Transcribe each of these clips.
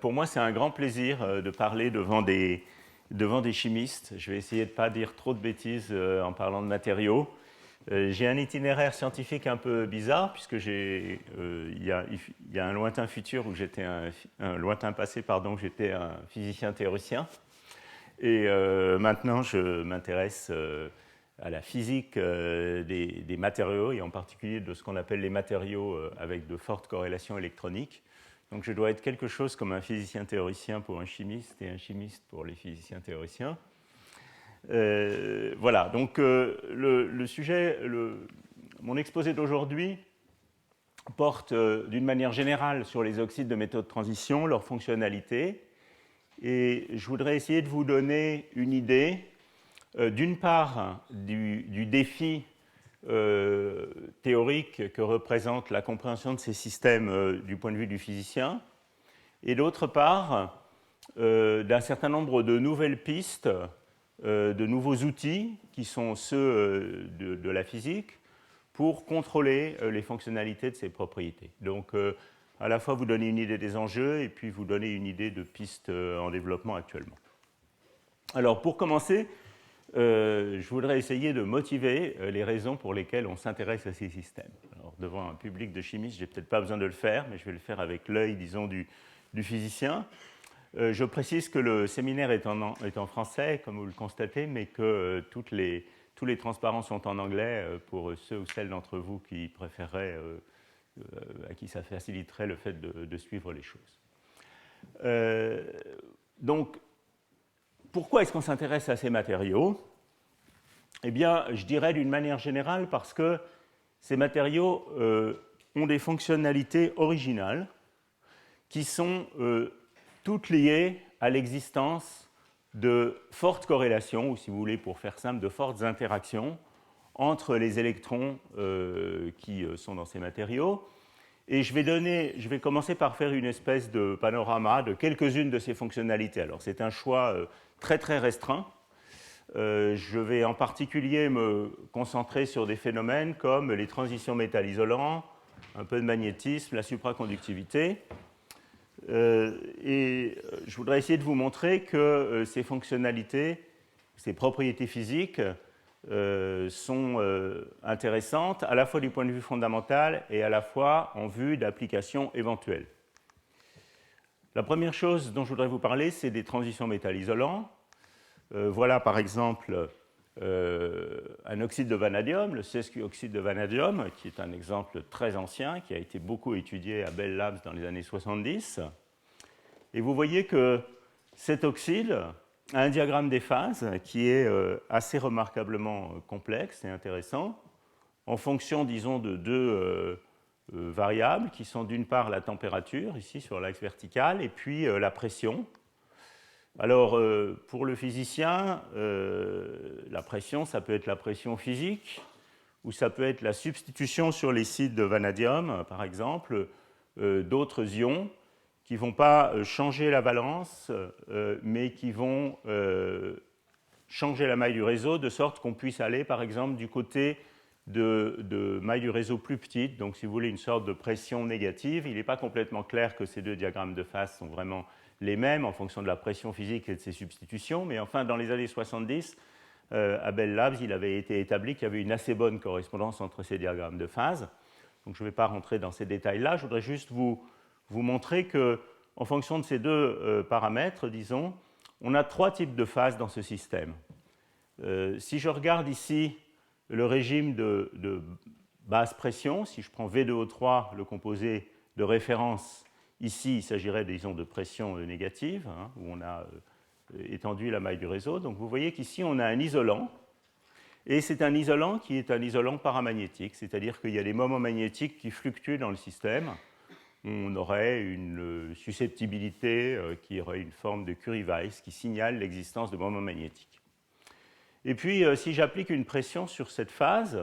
Pour moi, c'est un grand plaisir de parler devant des chimistes. Je vais essayer de ne pas dire trop de bêtises en parlant de matériaux. J'ai un itinéraire scientifique un peu bizarre, puisque il y a un lointain futur où j'étais un lointain passé, pardon, où j'étais un physicien théoricien. Et maintenant, je m'intéresse à la physique des matériaux, et en particulier de ce qu'on appelle les matériaux avec de fortes corrélations électroniques. Donc je dois être quelque chose comme un physicien théoricien pour un chimiste et un chimiste pour les physiciens théoriciens. Voilà, donc le sujet, mon exposé d'aujourd'hui porte d'une manière générale sur les oxydes de métaux de transition, leurs fonctionnalités, et je voudrais essayer de vous donner une idée, d'une part, du défi théorique que représente la compréhension de ces systèmes du point de vue du physicien, et d'autre part, d'un certain nombre de nouvelles pistes, de nouveaux outils qui sont ceux de la physique pour contrôler les fonctionnalités de ces propriétés. Donc, à la fois vous donner une idée des enjeux et puis vous donner une idée de pistes en développement actuellement. Alors, pour commencer, je voudrais essayer de motiver les raisons pour lesquelles on s'intéresse à ces systèmes. Alors, devant un public de chimistes, je n'ai peut-être pas besoin de le faire, mais je vais le faire avec l'œil, disons, du physicien. Je précise que le séminaire est en français, comme vous le constatez, mais que tous les transparents sont en anglais pour ceux ou celles d'entre vous qui préféreraient, à qui ça faciliterait le fait de suivre les choses. Donc, pourquoi est-ce qu'on s'intéresse à ces matériaux? Eh bien, je dirais d'une manière générale parce que ces matériaux ont des fonctionnalités originales qui sont toutes liées à l'existence de fortes corrélations, ou si vous voulez, pour faire simple, de fortes interactions entre les électrons qui sont dans ces matériaux. Et je vais commencer par faire une espèce de panorama de quelques-unes de ces fonctionnalités. Alors, c'est un choix très très restreint. Je vais en particulier me concentrer sur des phénomènes comme les transitions métal-isolants, un peu de magnétisme, la supraconductivité. Et je voudrais essayer de vous montrer que ces fonctionnalités, ces propriétés physiques sont intéressantes à la fois du point de vue fondamental et à la fois en vue d'applications éventuelles. La première chose dont je voudrais vous parler, c'est des transitions métal-isolants. Voilà par exemple un oxyde de vanadium, le sesqui oxyde de vanadium, qui est un exemple très ancien, qui a été beaucoup étudié à Bell Labs dans les années 70. Et vous voyez que cet oxyde a un diagramme des phases qui est assez remarquablement complexe et intéressant, en fonction, disons, de deux variables, qui sont d'une part la température, ici sur l'axe vertical, et puis la pression. Alors, pour le physicien, la pression, ça peut être la pression physique, ou ça peut être la substitution sur les sites de vanadium, par exemple, d'autres ions qui ne vont pas changer la valence, mais qui vont changer la maille du réseau, de sorte qu'on puisse aller, par exemple, du côté de maille du réseau plus petite, donc si vous voulez une sorte de pression négative. Il n'est pas complètement clair que ces deux diagrammes de phase sont vraiment les mêmes en fonction de la pression physique et de ses substitutions, mais enfin, dans les années 70, à Bell Labs, il avait été établi qu'il y avait une assez bonne correspondance entre ces diagrammes de phase. Donc je ne vais pas rentrer dans ces détails-là, je voudrais juste vous montrer qu'en fonction de ces deux paramètres, disons, on a trois types de phases dans ce système. Si je regarde ici le régime de basse pression, si je prends V2O3, le composé de référence, ici il s'agirait, disons, de pression négative, hein, où on a étendu la maille du réseau. Donc vous voyez qu'ici on a un isolant, et c'est un isolant qui est un isolant paramagnétique, c'est-à-dire qu'il y a des moments magnétiques qui fluctuent dans le système. On aurait une susceptibilité qui aurait une forme de Curie-Weiss qui signale l'existence de moments magnétiques. Et puis, si j'applique une pression sur cette phase,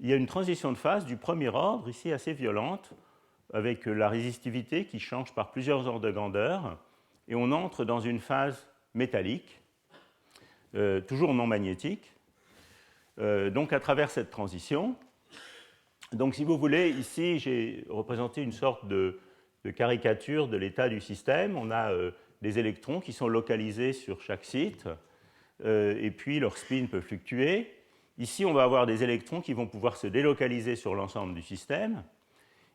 il y a une transition de phase du premier ordre, ici assez violente, avec la résistivité qui change par plusieurs ordres de grandeur, et on entre dans une phase métallique, toujours non magnétique. Donc, à travers cette transition, donc, si vous voulez, ici, j'ai représenté une sorte de de caricature de l'état du système. On a des électrons qui sont localisés sur chaque site, et puis leur spin peut fluctuer. Ici, on va avoir des électrons qui vont pouvoir se délocaliser sur l'ensemble du système.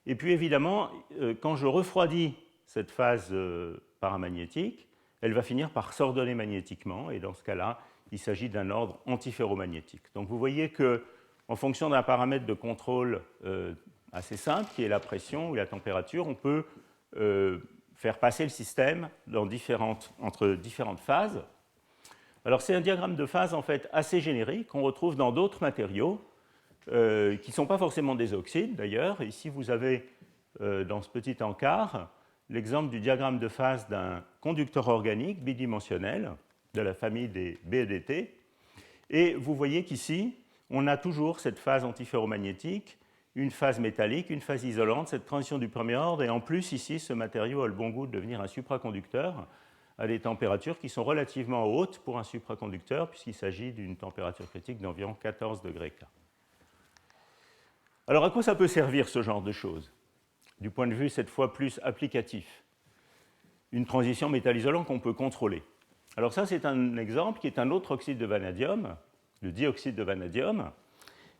Et puis évidemment, quand je refroidis cette phase paramagnétique, elle va finir par s'ordonner magnétiquement, et dans ce cas-là, il s'agit d'un ordre antiferromagnétique. Donc vous voyez qu'en fonction d'un paramètre de contrôle assez simple, qui est la pression ou la température, on peut faire passer le système entre différentes phases. Alors c'est un diagramme de phase en fait assez générique qu'on retrouve dans d'autres matériaux qui ne sont pas forcément des oxydes d'ailleurs. Ici vous avez dans ce petit encart l'exemple du diagramme de phase d'un conducteur organique bidimensionnel de la famille des BEDT. Et vous voyez qu'ici, on a toujours cette phase antiferromagnétique, une phase métallique, une phase isolante, cette transition du premier ordre. Et en plus, ici, ce matériau a le bon goût de devenir un supraconducteur à des températures qui sont relativement hautes pour un supraconducteur, puisqu'il s'agit d'une température critique d'environ 14 degrés K. Alors, à quoi ça peut servir ce genre de choses, du point de vue cette fois plus applicatif? Une transition métal-isolant qu'on peut contrôler. Alors ça, c'est un exemple qui est un autre oxyde de vanadium, le dioxyde de vanadium,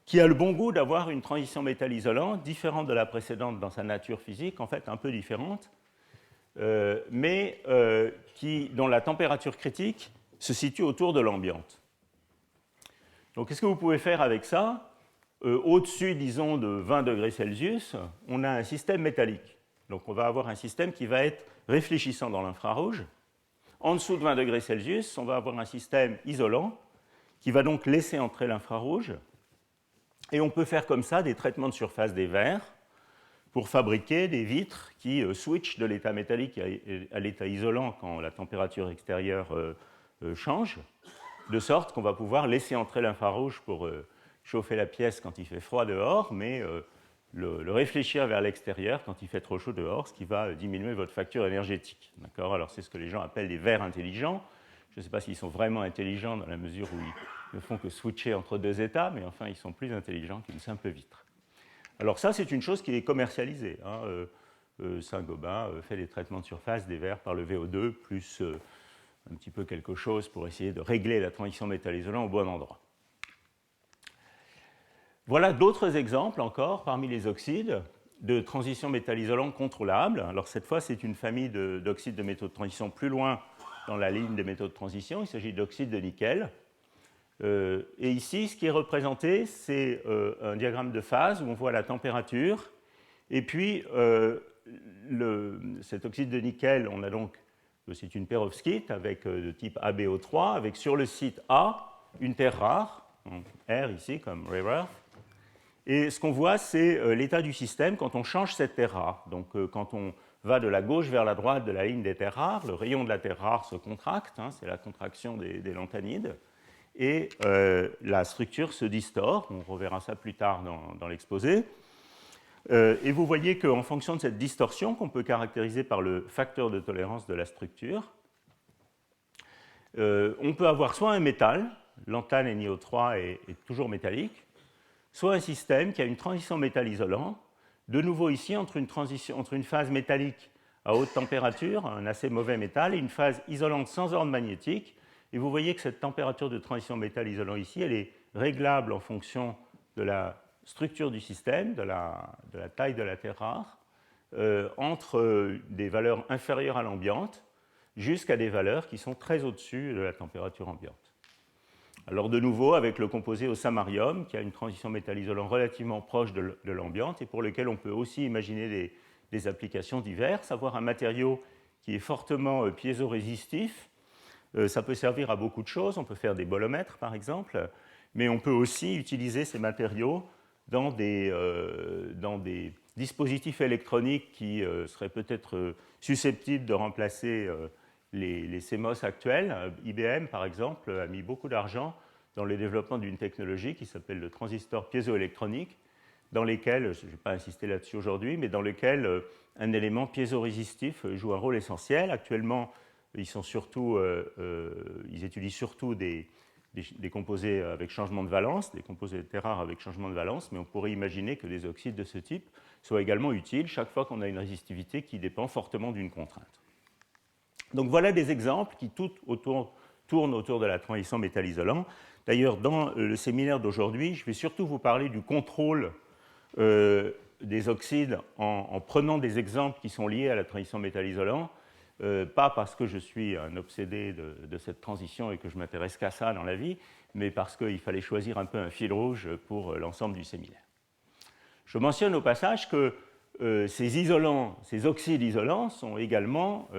qui a le bon goût d'avoir une transition métal-isolant différente de la précédente dans sa nature physique, en fait un peu différente, mais dont la température critique se situe autour de l'ambiante. Donc qu'est-ce que vous pouvez faire avec ça? Au-dessus, disons, de 20 degrés Celsius, on a un système métallique. Donc on va avoir un système qui va être réfléchissant dans l'infrarouge. En dessous de 20 degrés Celsius, on va avoir un système isolant qui va donc laisser entrer l'infrarouge. Et on peut faire comme ça des traitements de surface des verres pour fabriquer des vitres qui switchent de l'état métallique à l'état isolant quand la température extérieure change, de sorte qu'on va pouvoir laisser entrer l'infrarouge pour chauffer la pièce quand il fait froid dehors, mais le réfléchir vers l'extérieur quand il fait trop chaud dehors, ce qui va diminuer votre facture énergétique. D'accord ? Alors c'est ce que les gens appellent des verres intelligents. Je ne sais pas s'ils sont vraiment intelligents dans la mesure où ils ne font que switcher entre deux états, mais enfin ils sont plus intelligents qu'une simple vitre. Alors ça, c'est une chose qui est commercialisée. Saint-Gobain fait des traitements de surface des verres par le VO2, plus un petit peu quelque chose pour essayer de régler la transition métal-isolant au bon endroit. Voilà d'autres exemples encore parmi les oxydes de transition métal-isolant contrôlable. Alors cette fois, c'est une famille d'oxydes de métaux de transition plus loin dans la ligne des métaux de transition. Il s'agit d'oxyde de nickel. Et ici, ce qui est représenté, c'est un diagramme de phase où on voit la température. Et puis, cet oxyde de nickel, on a donc, c'est une perovskite avec de type AbO3, avec sur le site A une terre rare, R ici comme rare earth. Et ce qu'on voit, c'est l'état du système quand on change cette terre rare. Donc, quand on va de la gauche vers la droite de la ligne des terres rares, le rayon de la terre rare se contracte, c'est la contraction des lanthanides, et la structure se distord. On reverra ça plus tard dans l'exposé. Et vous voyez qu'en fonction de cette distorsion, qu'on peut caractériser par le facteur de tolérance de la structure, on peut avoir soit un métal, lanthane NiO3 est toujours métallique, soit un système qui a une transition métal-isolant, de nouveau ici entre une phase métallique à haute température, un assez mauvais métal, et une phase isolante sans ordre magnétique. Et vous voyez que cette température de transition métal-isolant ici, elle est réglable en fonction de la structure du système, de la taille de la terre rare, entre des valeurs inférieures à l'ambiante jusqu'à des valeurs qui sont très au-dessus de la température ambiante. Alors de nouveau, avec le composé au samarium, qui a une transition métal-isolant relativement proche de l'ambiante et pour lequel on peut aussi imaginer des applications diverses, avoir un matériau qui est fortement piézorésistif. Ça peut servir à beaucoup de choses. On peut faire des bolomètres, par exemple, mais on peut aussi utiliser ces matériaux dans des dispositifs électroniques qui seraient peut-être susceptibles de remplacer les CMOS actuels. IBM, par exemple, a mis beaucoup d'argent dans le développement d'une technologie qui s'appelle le transistor piézoélectronique, dans lesquels, je ne vais pas insister là-dessus aujourd'hui, mais dans lequel un élément piézorésistif joue un rôle essentiel. Actuellement, ils utilisent surtout des des composés avec changement de valence, des composés très rares avec changement de valence, mais on pourrait imaginer que des oxydes de ce type soient également utiles chaque fois qu'on a une résistivité qui dépend fortement d'une contrainte. Donc voilà des exemples qui tournent autour de la transition métal-isolant. D'ailleurs, dans le séminaire d'aujourd'hui, je vais surtout vous parler du contrôle des oxydes en prenant des exemples qui sont liés à la transition métal-isolant, pas parce que je suis un obsédé de cette transition et que je m'intéresse qu'à ça dans la vie, mais parce qu'il fallait choisir un peu un fil rouge pour l'ensemble du séminaire. Je mentionne au passage que ces oxydes isolants sont également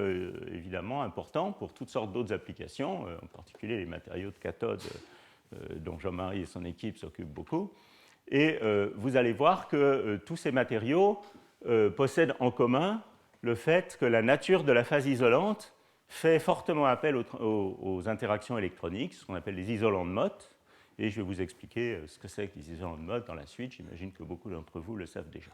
évidemment importants pour toutes sortes d'autres applications, en particulier les matériaux de cathode dont Jean-Marie et son équipe s'occupent beaucoup. Et vous allez voir que tous ces matériaux possèdent en commun le fait que la nature de la phase isolante fait fortement appel aux interactions électroniques, ce qu'on appelle les isolants de Mott. Et je vais vous expliquer ce que c'est que les isolants de Mott dans la suite. J'imagine que beaucoup d'entre vous le savent déjà.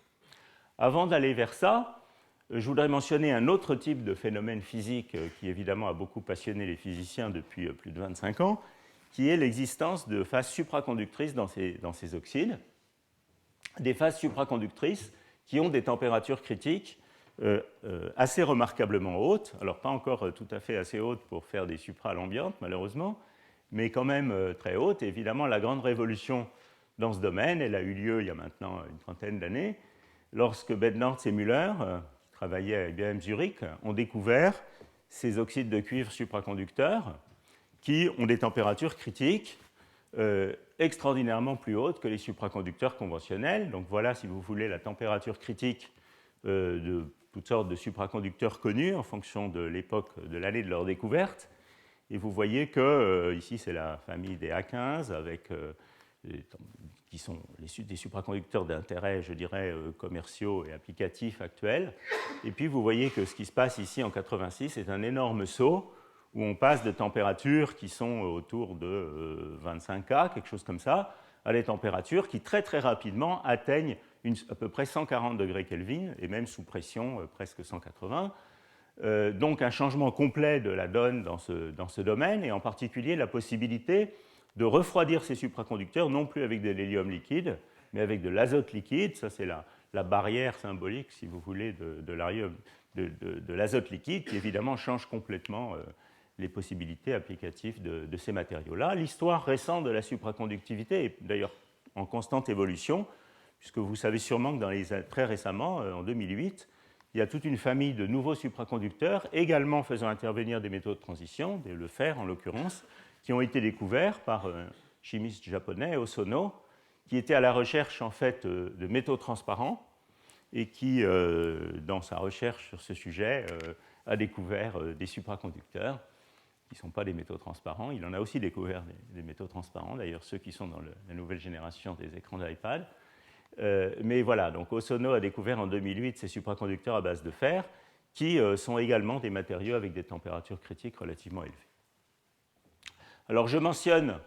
Avant d'aller vers ça, je voudrais mentionner un autre type de phénomène physique qui évidemment a beaucoup passionné les physiciens depuis plus de 25 ans, qui est l'existence de phases supraconductrices dans ces oxydes. Des phases supraconductrices qui ont des températures critiques assez remarquablement hautes, alors pas encore tout à fait assez hautes pour faire des supras à l'ambiance malheureusement, mais quand même très hautes. Et évidemment, la grande révolution dans ce domaine, elle a eu lieu il y a maintenant une trentaine d'années, lorsque Bednorz et Müller, qui travaillaient à IBM Zurich, ont découvert ces oxydes de cuivre supraconducteurs qui ont des températures critiques extraordinairement plus hautes que les supraconducteurs conventionnels. Donc voilà, si vous voulez, la température critique de toutes sortes de supraconducteurs connus en fonction de l'époque, de l'année de leur découverte. Et vous voyez que ici, c'est la famille des A15 avec qui sont des supraconducteurs d'intérêt, je dirais, commerciaux et applicatifs actuels. Et puis vous voyez que ce qui se passe ici en 86 est un énorme saut où on passe de températures qui sont autour de 25 K, quelque chose comme ça, à des températures qui très très rapidement atteignent à peu près 140 degrés Kelvin, et même sous pression presque 180. Donc un changement complet de la donne dans ce domaine, et en particulier la possibilité de refroidir ces supraconducteurs, non plus avec de l'hélium liquide, mais avec de l'azote liquide. Ça, c'est la barrière symbolique, si vous voulez, de l'azote liquide, qui évidemment change complètement les possibilités applicatives de ces matériaux-là. L'histoire récente de la supraconductivité est d'ailleurs en constante évolution, puisque vous savez sûrement que très récemment, en 2008, il y a toute une famille de nouveaux supraconducteurs, également faisant intervenir des métaux de transition, le fer en l'occurrence, qui ont été découverts par un chimiste japonais, Hosono, qui était à la recherche en fait de métaux transparents et qui, dans sa recherche sur ce sujet, a découvert des supraconducteurs qui ne sont pas des métaux transparents. Il en a aussi découvert des métaux transparents, d'ailleurs ceux qui sont dans la nouvelle génération des écrans d'iPad. Mais voilà, donc Hosono a découvert en 2008 ces supraconducteurs à base de fer qui sont également des matériaux avec des températures critiques relativement élevées. Alors je mentionne,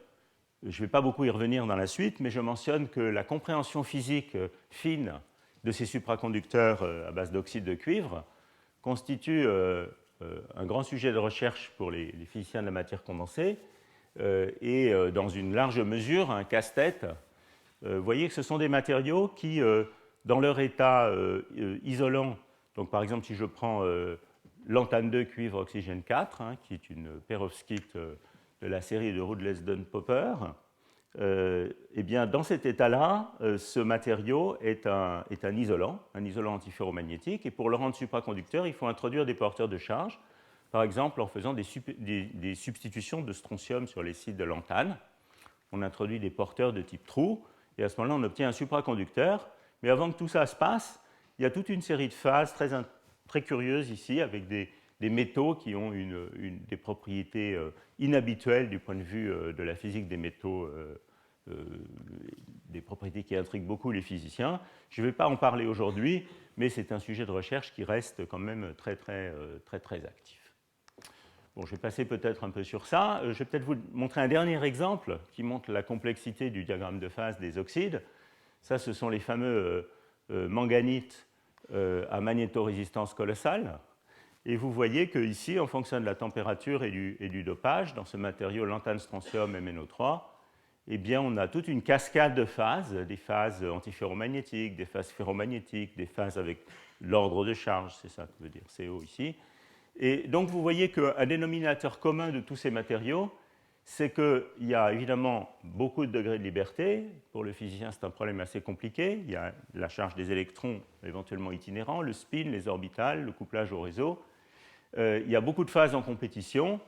je ne vais pas beaucoup y revenir dans la suite, mais je mentionne que la compréhension physique fine de ces supraconducteurs à base d'oxyde de cuivre constitue un grand sujet de recherche pour les physiciens de la matière condensée et dans une large mesure un casse-tête. Vous voyez que ce sont des matériaux qui, dans leur état isolant, donc par exemple si je prends l'anthane 2 cuivre oxygène 4, qui est une perovskite de la série de Rudlesden-Popper, eh bien, dans cet état-là, ce matériau est un isolant antiferromagnétique, et pour le rendre supraconducteur, il faut introduire des porteurs de charge, par exemple en faisant des substitutions de strontium sur les sites de l'anthane. On introduit des porteurs de type trou, et à ce moment-là, on obtient un supraconducteur. Mais avant que tout ça se passe, il y a toute une série de phases très curieuses ici, avec des métaux qui ont des propriétés inhabituelles du point de vue de la physique des métaux, des propriétés qui intriguent beaucoup les physiciens. Je ne vais pas en parler aujourd'hui, mais c'est un sujet de recherche qui reste quand même très actif. Bon, je vais passer peut-être un peu sur ça. Je vais peut-être vous montrer un dernier exemple qui montre la complexité du diagramme de phase des oxydes. Ça, ce sont les fameux manganites à magnétorésistance colossale. Et vous voyez qu'ici, en fonction de la température et du dopage, dans ce matériau lantane strontium MnO3, eh bien, on a toute une cascade de phases, des phases antiferromagnétiques, des phases ferromagnétiques, des phases avec l'ordre de charge, c'est ça que veut dire CO ici. Et donc, vous voyez qu'un dénominateur commun de tous ces matériaux, c'est qu'il y a évidemment beaucoup de degrés de liberté. Pour le physicien, c'est un problème assez compliqué. Il y a la charge des électrons éventuellement itinérants, le spin, les orbitales, le couplage au réseau. Il y a beaucoup de phases en compétition.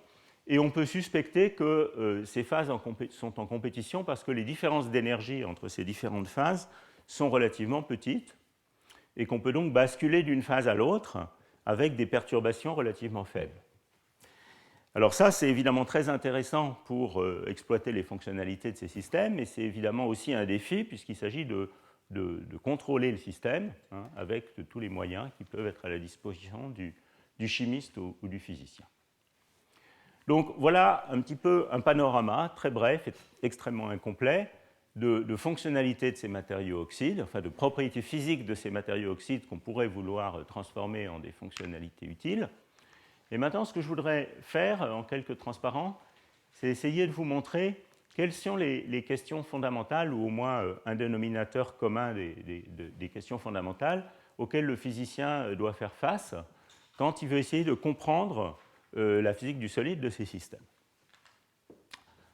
Et on peut suspecter que ces phases sont en compétition parce que les différences d'énergie entre ces différentes phases sont relativement petites et qu'on peut donc basculer d'une phase à l'autre avec des perturbations relativement faibles. Alors ça, c'est évidemment très intéressant pour exploiter les fonctionnalités de ces systèmes, mais c'est évidemment aussi un défi puisqu'il s'agit de contrôler le système avec tous les moyens qui peuvent être à la disposition du chimiste ou du physicien. Donc voilà un petit peu un panorama très bref et extrêmement incomplet de fonctionnalités de ces matériaux oxydes, enfin de propriétés physiques de ces matériaux oxydes qu'on pourrait vouloir transformer en des fonctionnalités utiles. Et maintenant, ce que je voudrais faire en quelques transparents, c'est essayer de vous montrer quelles sont les questions fondamentales, ou au moins un dénominateur commun des questions fondamentales auxquelles le physicien doit faire face quand il veut essayer de comprendre la physique du solide de ces systèmes.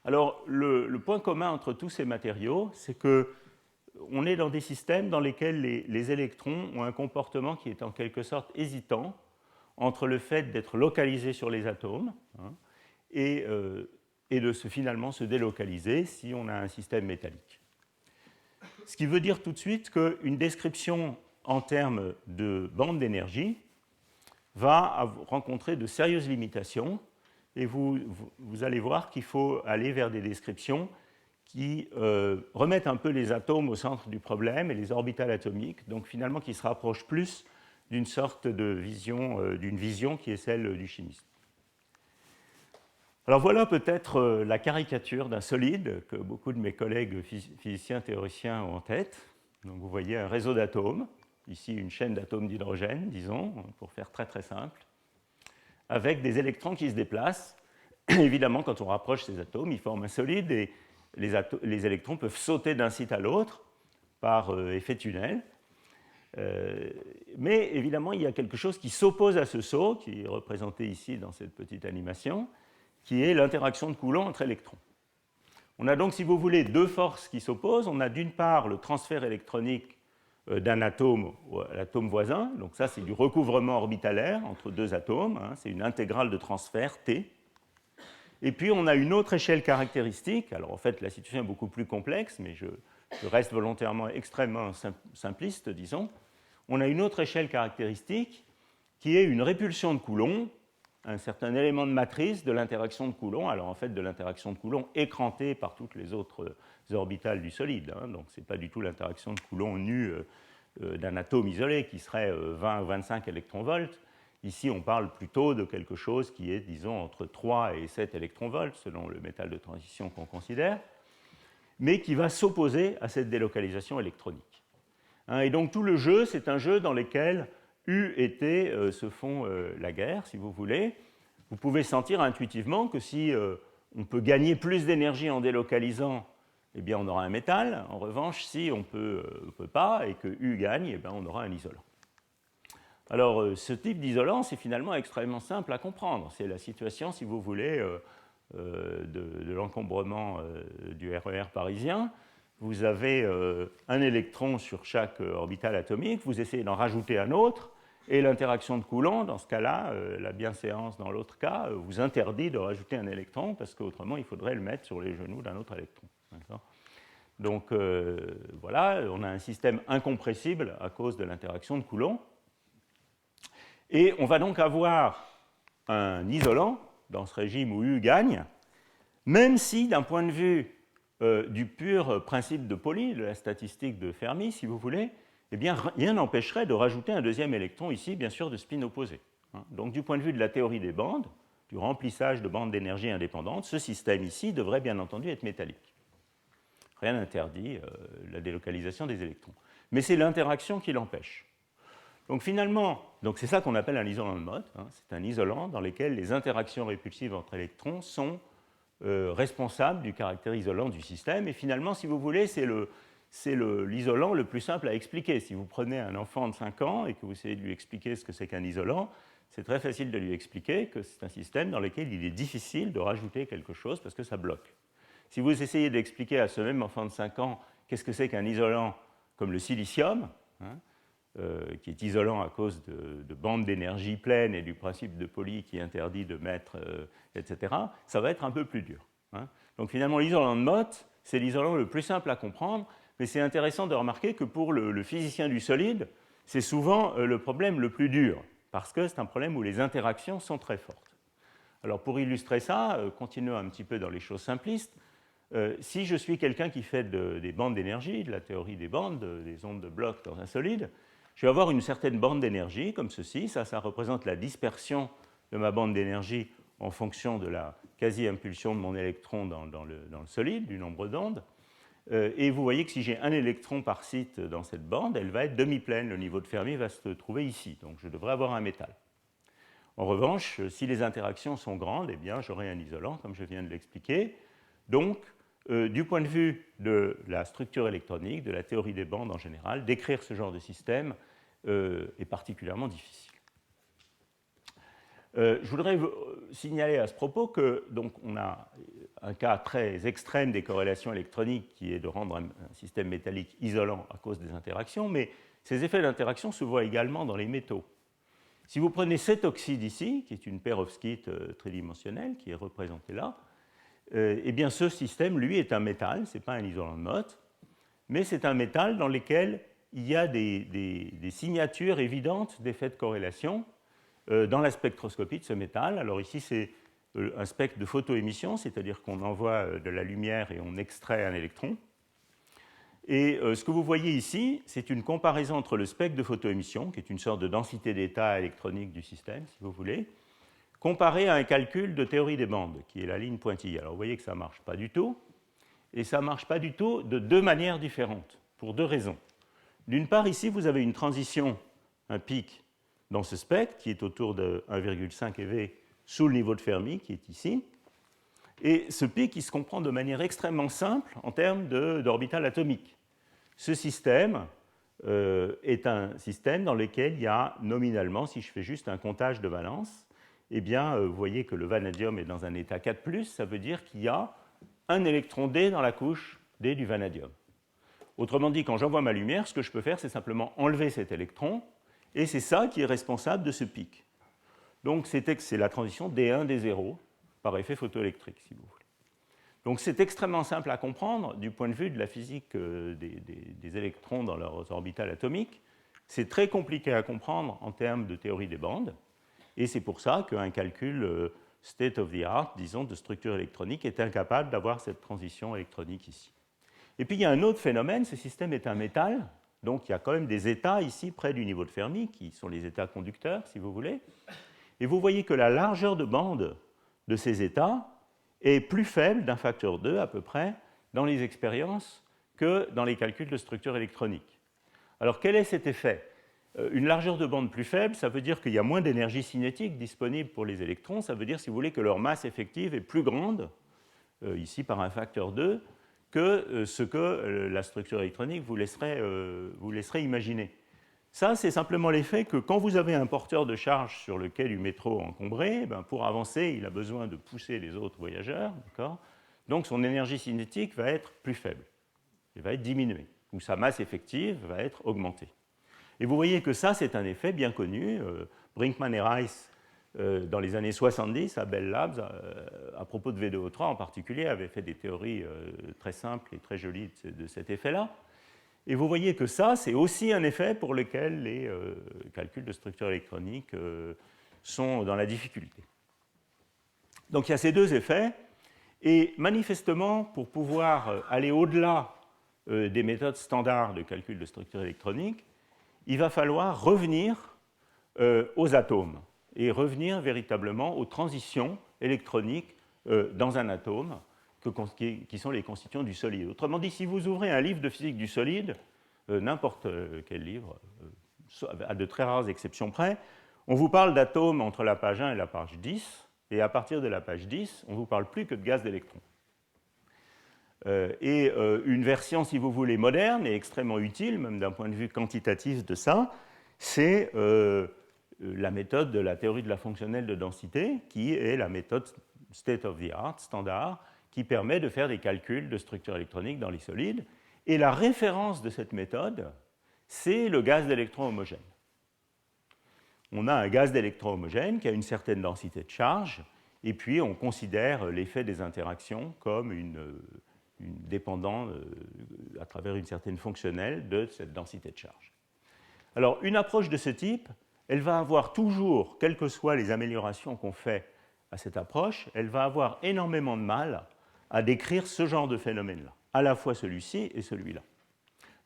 Alors, le point commun entre tous ces matériaux, c'est qu'on est dans des systèmes dans lesquels les électrons ont un comportement qui est en quelque sorte hésitant entre le fait d'être localisés sur les atomes et de finalement se délocaliser si on a un système métallique. Ce qui veut dire tout de suite qu'une description en termes de bande d'énergie va rencontrer de sérieuses limitations, et vous allez voir qu'il faut aller vers des descriptions qui remettent un peu les atomes au centre du problème et les orbitales atomiques, donc finalement qui se rapprochent plus d'une sorte de vision, d'une vision qui est celle du chimiste. Alors voilà peut-être la caricature d'un solide que beaucoup de mes collègues physiciens théoriciens ont en tête. Donc vous voyez un réseau d'atomes, ici une chaîne d'atomes d'hydrogène, disons, pour faire très très simple, avec des électrons qui se déplacent. Évidemment, quand on rapproche ces atomes, ils forment un solide et les électrons peuvent sauter d'un site à l'autre par effet tunnel. Mais évidemment, il y a quelque chose qui s'oppose à ce saut, qui est représenté ici dans cette petite animation, qui est l'interaction de Coulomb entre électrons. On a donc, si vous voulez, deux forces qui s'opposent. On a d'une part le transfert électronique d'un atome à l'atome voisin. Donc ça, c'est du recouvrement orbitalaire entre deux atomes. C'est une intégrale de transfert T. Et puis, on a une autre échelle caractéristique. Alors, en fait, la situation est beaucoup plus complexe, mais je reste volontairement extrêmement simpliste, disons. On a une autre échelle caractéristique qui est une répulsion de Coulomb, un certain élément de matrice de l'interaction de Coulomb, alors en fait de l'interaction de Coulomb écrantée par toutes les autres orbitales du solide. Donc ce n'est pas du tout l'interaction de Coulomb nue d'un atome isolé qui serait 20 ou 25 électronvolts. Ici, on parle plutôt de quelque chose qui est, disons, entre 3 et 7 électronvolts, selon le métal de transition qu'on considère, mais qui va s'opposer à cette délocalisation électronique. Et donc tout le jeu, c'est un jeu dans lequel U et T se font la guerre, si vous voulez. Vous pouvez sentir intuitivement que si on peut gagner plus d'énergie en délocalisant, eh bien on aura un métal. En revanche, si on ne peut pas et que U gagne, eh bien on aura un isolant. Alors, ce type d'isolant, c'est finalement extrêmement simple à comprendre. C'est la situation, si vous voulez, de l'encombrement du RER parisien. Vous avez un électron sur chaque orbitale atomique, vous essayez d'en rajouter un autre, et l'interaction de Coulomb, dans ce cas-là, la bienséance dans l'autre cas, vous interdit de rajouter un électron, parce qu'autrement, il faudrait le mettre sur les genoux d'un autre électron. Donc, voilà, on a un système incompressible à cause de l'interaction de Coulomb. Et on va donc avoir un isolant dans ce régime où U gagne, même si, d'un point de vue du pur principe de Pauli, de la statistique de Fermi, si vous voulez, eh bien, rien n'empêcherait de rajouter un deuxième électron ici, bien sûr, de spin opposé. Donc, du point de vue de la théorie des bandes, du remplissage de bandes d'énergie indépendantes, ce système ici devrait bien entendu être métallique. Rien n'interdit la délocalisation des électrons. Mais c'est l'interaction qui l'empêche. Donc finalement, c'est ça qu'on appelle un isolant de Mott. Hein. C'est un isolant dans lequel les interactions répulsives entre électrons sont responsables du caractère isolant du système. Et finalement, si vous voulez, c'est l'isolant le plus simple à expliquer. Si vous prenez un enfant de 5 ans et que vous essayez de lui expliquer ce que c'est qu'un isolant, c'est très facile de lui expliquer que c'est un système dans lequel il est difficile de rajouter quelque chose parce que ça bloque. Si vous essayez d'expliquer à ce même enfant de 5 ans qu'est-ce que c'est qu'un isolant comme le silicium, hein, qui est isolant à cause de bandes d'énergie pleines et du principe de Pauli qui interdit de mettre, etc., ça va être un peu plus dur. Hein. Donc finalement, l'isolant de Mott, c'est l'isolant le plus simple à comprendre, mais c'est intéressant de remarquer que pour le physicien du solide, c'est souvent le problème le plus dur, parce que c'est un problème où les interactions sont très fortes. Alors pour illustrer ça, continuons un petit peu dans les choses simplistes. Si je suis quelqu'un qui fait des bandes d'énergie, de la théorie des bandes, des ondes de Bloch dans un solide, je vais avoir une certaine bande d'énergie, comme ceci. Ça représente la dispersion de ma bande d'énergie en fonction de la quasi-impulsion de mon électron dans le solide, du nombre d'ondes. Et vous voyez que si j'ai un électron par site dans cette bande, elle va être demi-pleine. Le niveau de Fermi va se trouver ici. Donc je devrais avoir un métal. En revanche, si les interactions sont grandes, eh bien, j'aurai un isolant, comme je viens de l'expliquer. Donc, du point de vue de la structure électronique, de la théorie des bandes en général, décrire ce genre de système est particulièrement difficile. Je voudrais signaler à ce propos que donc, on a un cas très extrême des corrélations électroniques qui est de rendre un système métallique isolant à cause des interactions, mais ces effets d'interaction se voient également dans les métaux. Si vous prenez cet oxyde ici, qui est une perovskite tridimensionnelle, qui est représentée là, eh bien ce système, lui, est un métal, ce n'est pas un isolant de Mott, mais c'est un métal dans lequel il y a des signatures évidentes d'effets de corrélation dans la spectroscopie de ce métal. Alors ici, c'est un spectre de photoémission, c'est-à-dire qu'on envoie de la lumière et on extrait un électron. Et ce que vous voyez ici, c'est une comparaison entre le spectre de photoémission, qui est une sorte de densité d'état électronique du système, si vous voulez, comparé à un calcul de théorie des bandes, qui est la ligne pointillée. Alors vous voyez que ça ne marche pas du tout, et ça ne marche pas du tout de deux manières différentes, pour deux raisons. D'une part, ici, vous avez une transition, un pic dans ce spectre, qui est autour de 1,5 eV sous le niveau de Fermi, qui est ici. Et ce pic, il se comprend de manière extrêmement simple en termes d'orbital atomique. Ce système est un système dans lequel il y a nominalement, si je fais juste un comptage de valence, eh bien, vous voyez que le vanadium est dans un état 4+, ça veut dire qu'il y a un électron D dans la couche D du vanadium. Autrement dit, quand j'envoie ma lumière, ce que je peux faire, c'est simplement enlever cet électron, et c'est ça qui est responsable de ce pic. Donc c'est la transition D1, D0, par effet photoélectrique, si vous voulez. Donc c'est extrêmement simple à comprendre du point de vue de la physique des électrons dans leurs orbitales atomiques. C'est très compliqué à comprendre en termes de théorie des bandes, et c'est pour ça qu'un calcul state of the art, disons, de structure électronique est incapable d'avoir cette transition électronique ici. Et puis il y a un autre phénomène, ce système est un métal, donc il y a quand même des états ici près du niveau de Fermi, qui sont les états conducteurs, si vous voulez. Et vous voyez que la largeur de bande de ces états est plus faible d'un facteur 2 à peu près dans les expériences que dans les calculs de structure électronique. Alors quel est cet effet ? Une largeur de bande plus faible, ça veut dire qu'il y a moins d'énergie cinétique disponible pour les électrons, ça veut dire, si vous voulez, que leur masse effective est plus grande, ici par un facteur 2, que ce que la structure électronique vous laisserait imaginer. Ça, c'est simplement l'effet que quand vous avez un porteur de charge sur le quai du métro encombré, pour avancer, il a besoin de pousser les autres voyageurs, donc son énergie cinétique va être plus faible, elle va être diminuée, ou sa masse effective va être augmentée. Et vous voyez que ça, c'est un effet bien connu. Brinkman et Rice, dans les années 70, à Bell Labs, à propos de V2O3 en particulier, avaient fait des théories très simples et très jolies de cet effet-là. Et vous voyez que ça, c'est aussi un effet pour lequel les calculs de structure électronique sont dans la difficulté. Donc il y a ces deux effets, et manifestement, pour pouvoir aller au-delà des méthodes standards de calcul de structure électronique, il va falloir revenir aux atomes et revenir véritablement aux transitions électroniques dans un atome, qui sont les constituants du solide. Autrement dit, si vous ouvrez un livre de physique du solide, n'importe quel livre, à de très rares exceptions près, on vous parle d'atomes entre la page 1 et la page 10, et à partir de la page 10, on ne vous parle plus que de gaz d'électrons. Une version, si vous voulez, moderne et extrêmement utile, même d'un point de vue quantitatif de ça, c'est la méthode de la théorie de la fonctionnelle de densité, qui est la méthode state of the art, standard, qui permet de faire des calculs de structure électronique dans les solides. Et la référence de cette méthode, c'est le gaz d'électrons homogène. On a un gaz d'électrons homogène qui a une certaine densité de charge, et puis on considère l'effet des interactions comme une dépendant à travers une certaine fonctionnelle de cette densité de charge. Alors, une approche de ce type, elle va avoir toujours, quelles que soient les améliorations qu'on fait à cette approche, elle va avoir énormément de mal à décrire ce genre de phénomène-là, à la fois celui-ci et celui-là.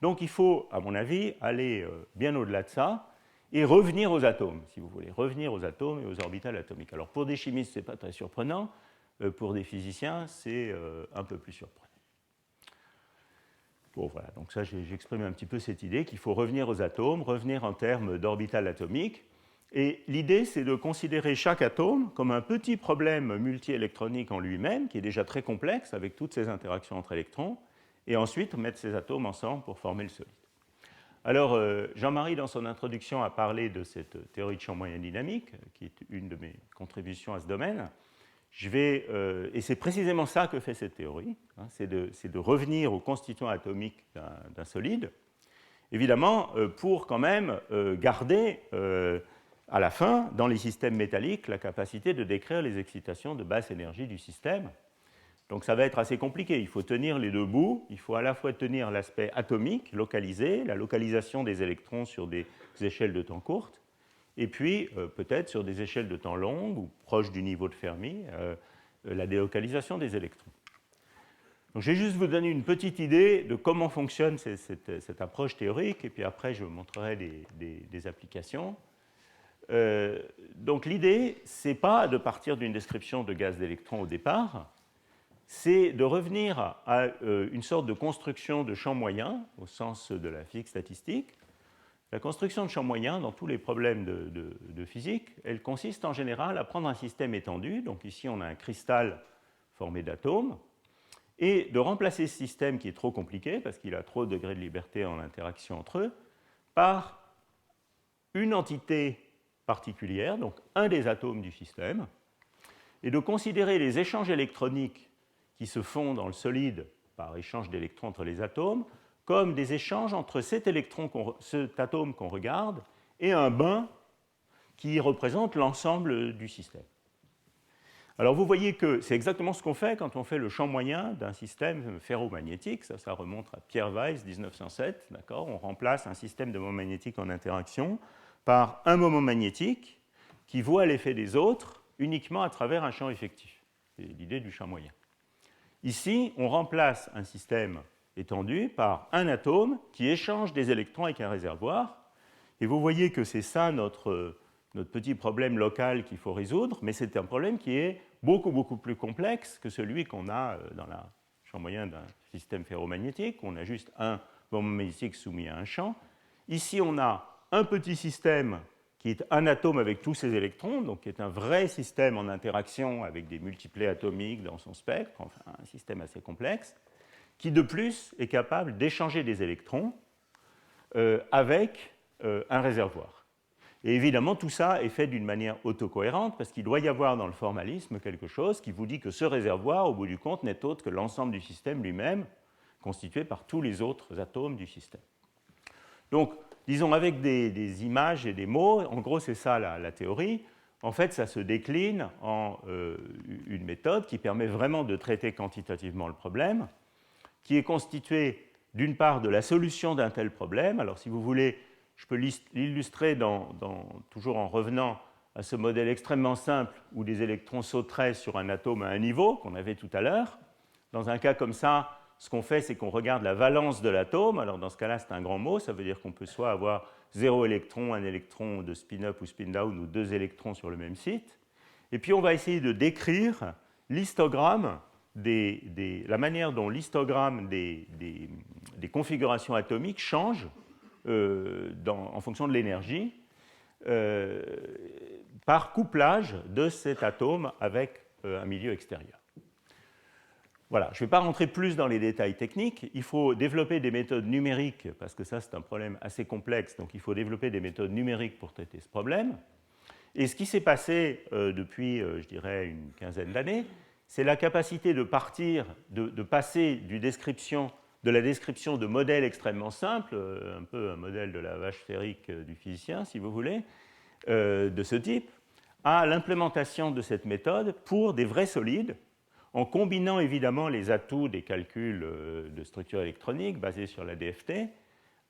Donc, il faut, à mon avis, aller bien au-delà de ça et revenir aux atomes, si vous voulez, revenir aux atomes et aux orbitales atomiques. Alors, pour des chimistes, ce n'est pas très surprenant. Pour des physiciens, c'est un peu plus surprenant. Bon, voilà, donc ça, j'exprime un petit peu cette idée qu'il faut revenir aux atomes, revenir en termes d'orbitales atomiques. Et l'idée, c'est de considérer chaque atome comme un petit problème multiélectronique en lui-même, qui est déjà très complexe, avec toutes ces interactions entre électrons, et ensuite mettre ces atomes ensemble pour former le solide. Alors, Jean-Marie, dans son introduction, a parlé de cette théorie de champ moyen dynamique, qui est une de mes contributions à ce domaine. Et c'est précisément ça que fait cette théorie, hein, c'est de revenir aux constituants atomiques d'un solide, évidemment, pour quand même garder à la fin, dans les systèmes métalliques, la capacité de décrire les excitations de basse énergie du système. Donc ça va être assez compliqué, il faut tenir les deux bouts, il faut à la fois tenir l'aspect atomique, localisé, la localisation des électrons sur des échelles de temps courtes, et puis peut-être sur des échelles de temps longues ou proches du niveau de Fermi, la délocalisation des électrons. Donc, je vais juste vous donner une petite idée de comment fonctionne cette approche théorique, et puis après je vous montrerai des applications. Donc l'idée, ce n'est pas de partir d'une description de gaz d'électrons au départ, c'est de revenir à une sorte de construction de champ moyen, au sens de la physique statistique. La construction de champ moyen, dans tous les problèmes de physique, elle consiste en général à prendre un système étendu, donc ici on a un cristal formé d'atomes, et de remplacer ce système qui est trop compliqué, parce qu'il a trop de degrés de liberté en interaction entre eux, par une entité particulière, donc un des atomes du système, et de considérer les échanges électroniques qui se font dans le solide par échange d'électrons entre les atomes comme des échanges entre cet atome qu'on regarde et un bain qui représente l'ensemble du système. Alors vous voyez que c'est exactement ce qu'on fait quand on fait le champ moyen d'un système ferromagnétique. Ça remonte à Pierre Weiss, 1907. D'accord ? On remplace un système de moments magnétiques en interaction par un moment magnétique qui voit l'effet des autres uniquement à travers un champ effectif. C'est l'idée du champ moyen. Ici, on remplace un système étendu par un atome qui échange des électrons avec un réservoir. Et vous voyez que c'est ça notre petit problème local qu'il faut résoudre, mais c'est un problème qui est beaucoup, beaucoup plus complexe que celui qu'on a dans le champ moyen d'un système ferromagnétique, où on a juste un moment magnétique soumis à un champ. Ici, on a un petit système qui est un atome avec tous ses électrons, donc qui est un vrai système en interaction avec des multiplets atomiques dans son spectre, enfin un système assez complexe, qui de plus est capable d'échanger des électrons avec un réservoir. Et évidemment, tout ça est fait d'une manière autocohérente, parce qu'il doit y avoir dans le formalisme quelque chose qui vous dit que ce réservoir, au bout du compte, n'est autre que l'ensemble du système lui-même, constitué par tous les autres atomes du système. Donc, disons, avec des images et des mots, en gros, c'est ça la théorie. En fait, ça se décline en une méthode qui permet vraiment de traiter quantitativement le problème, qui est constituée d'une part de la solution d'un tel problème. Alors, si vous voulez, je peux l'illustrer toujours en revenant à ce modèle extrêmement simple où des électrons sauteraient sur un atome à un niveau qu'on avait tout à l'heure. Dans un cas comme ça, ce qu'on fait, c'est qu'on regarde la valence de l'atome. Alors, dans ce cas-là, c'est un grand mot. Ça veut dire qu'on peut soit avoir 0 électron, un électron de spin-up ou spin-down, ou 2 électrons sur le même site. Et puis, on va essayer de décrire l'histogramme, la manière dont l'histogramme des configurations atomiques change en fonction de l'énergie par couplage de cet atome avec un milieu extérieur. Voilà, je ne vais pas rentrer plus dans les détails techniques. Il faut développer des méthodes numériques, parce que ça, c'est un problème assez complexe, donc il faut développer des méthodes numériques pour traiter ce problème. Et ce qui s'est passé depuis, je dirais, une quinzaine d'années, c'est la capacité de passer de la description de modèles extrêmement simples, un peu un modèle de la vache sphérique du physicien, si vous voulez, de ce type, à l'implémentation de cette méthode pour des vrais solides, en combinant évidemment les atouts des calculs de structure électronique basés sur la DFT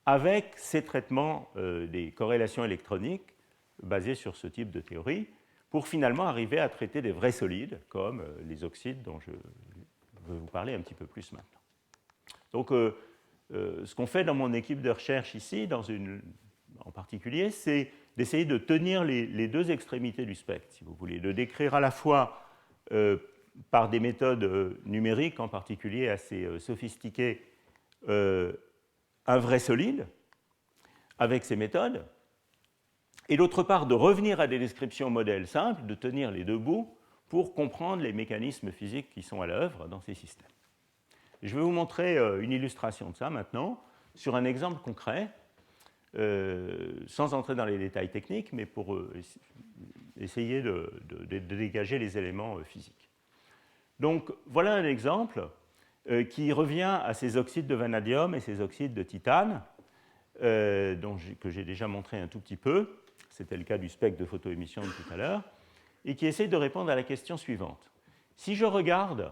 avec ces traitements des corrélations électroniques basés sur ce type de théorie pour finalement arriver à traiter des vrais solides comme les oxydes dont je vais vous parler un petit peu plus maintenant. Donc, ce qu'on fait dans mon équipe de recherche ici, en particulier, c'est d'essayer de tenir les deux extrémités du spectre, si vous voulez, de décrire à la fois par des méthodes numériques, en particulier assez sophistiquées, un vrai solide avec ces méthodes, et d'autre part de revenir à des descriptions modèles simples, de tenir les deux bouts pour comprendre les mécanismes physiques qui sont à l'œuvre dans ces systèmes. Je vais vous montrer une illustration de ça maintenant sur un exemple concret, sans entrer dans les détails techniques, mais pour essayer de dégager les éléments physiques. Donc voilà un exemple qui revient à ces oxydes de vanadium et ces oxydes de titane, que j'ai déjà montré un tout petit peu. C'était le cas du spectre de photoémission de tout à l'heure, et qui essaie de répondre à la question suivante. Si je regarde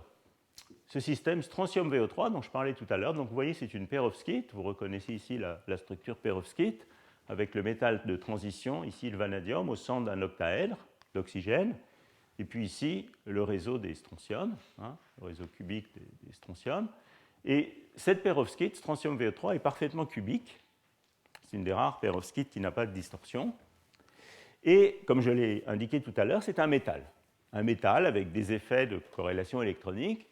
ce système strontium VO3 dont je parlais tout à l'heure, donc vous voyez c'est une perovskite, vous reconnaissez ici la structure perovskite avec le métal de transition, ici le vanadium au centre d'un octaèdre d'oxygène, et puis ici le réseau des strontiums, le réseau cubique des strontiums. Et cette perovskite, strontium VO3, est parfaitement cubique. C'est une des rares perovskites qui n'a pas de distorsion. Et comme je l'ai indiqué tout à l'heure, c'est un métal avec des effets de corrélation électronique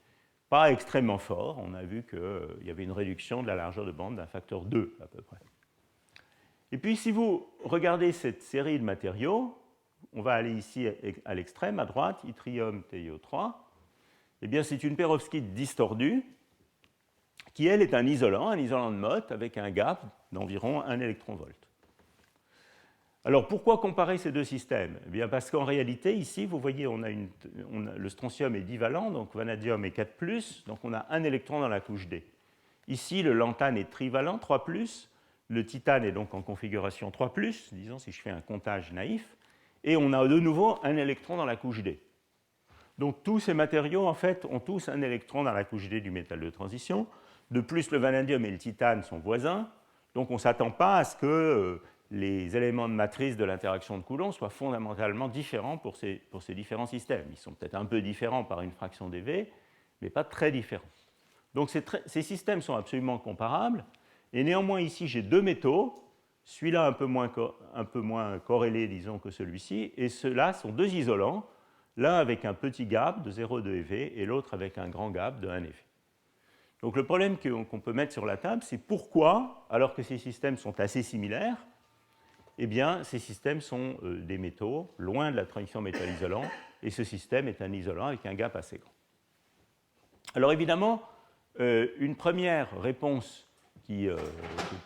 pas extrêmement forts. On a vu qu'il y avait une réduction de la largeur de bande d'un facteur 2 à peu près. Et puis si vous regardez cette série de matériaux, on va aller ici à l'extrême, à droite, yttrium TiO3, eh bien c'est une perovskite distordue qui, elle, est un isolant de Mott avec un gap d'environ 1 électron-volt. Alors, pourquoi comparer ces deux systèmes? Eh bien, parce qu'en réalité, ici, vous voyez, le strontium est divalent, donc vanadium est 4+, donc on a un électron dans la couche D. Ici, le lantane est trivalent, 3+, le titane est donc en configuration 3+, disons si je fais un comptage naïf, et on a de nouveau un électron dans la couche D. Donc, tous ces matériaux, en fait, ont tous un électron dans la couche D du métal de transition. De plus, le vanadium et le titane sont voisins, donc on ne s'attend pas à ce que les éléments de matrice de l'interaction de Coulomb soient fondamentalement différents pour ces différents systèmes. Ils sont peut-être un peu différents par une fraction dV, mais pas très différents. Donc ces systèmes sont absolument comparables, et néanmoins ici j'ai deux métaux, celui-là un peu moins corrélé disons que celui-ci, et ceux-là sont deux isolants, l'un avec un petit gap de 0,2 eV et l'autre avec un grand gap de 1 eV. Donc le problème qu'on peut mettre sur la table, c'est pourquoi, alors que ces systèmes sont assez similaires, eh bien, ces systèmes sont des métaux, loin de la transition métal-isolant, et ce système est un isolant avec un gap assez grand. Alors évidemment, une première réponse que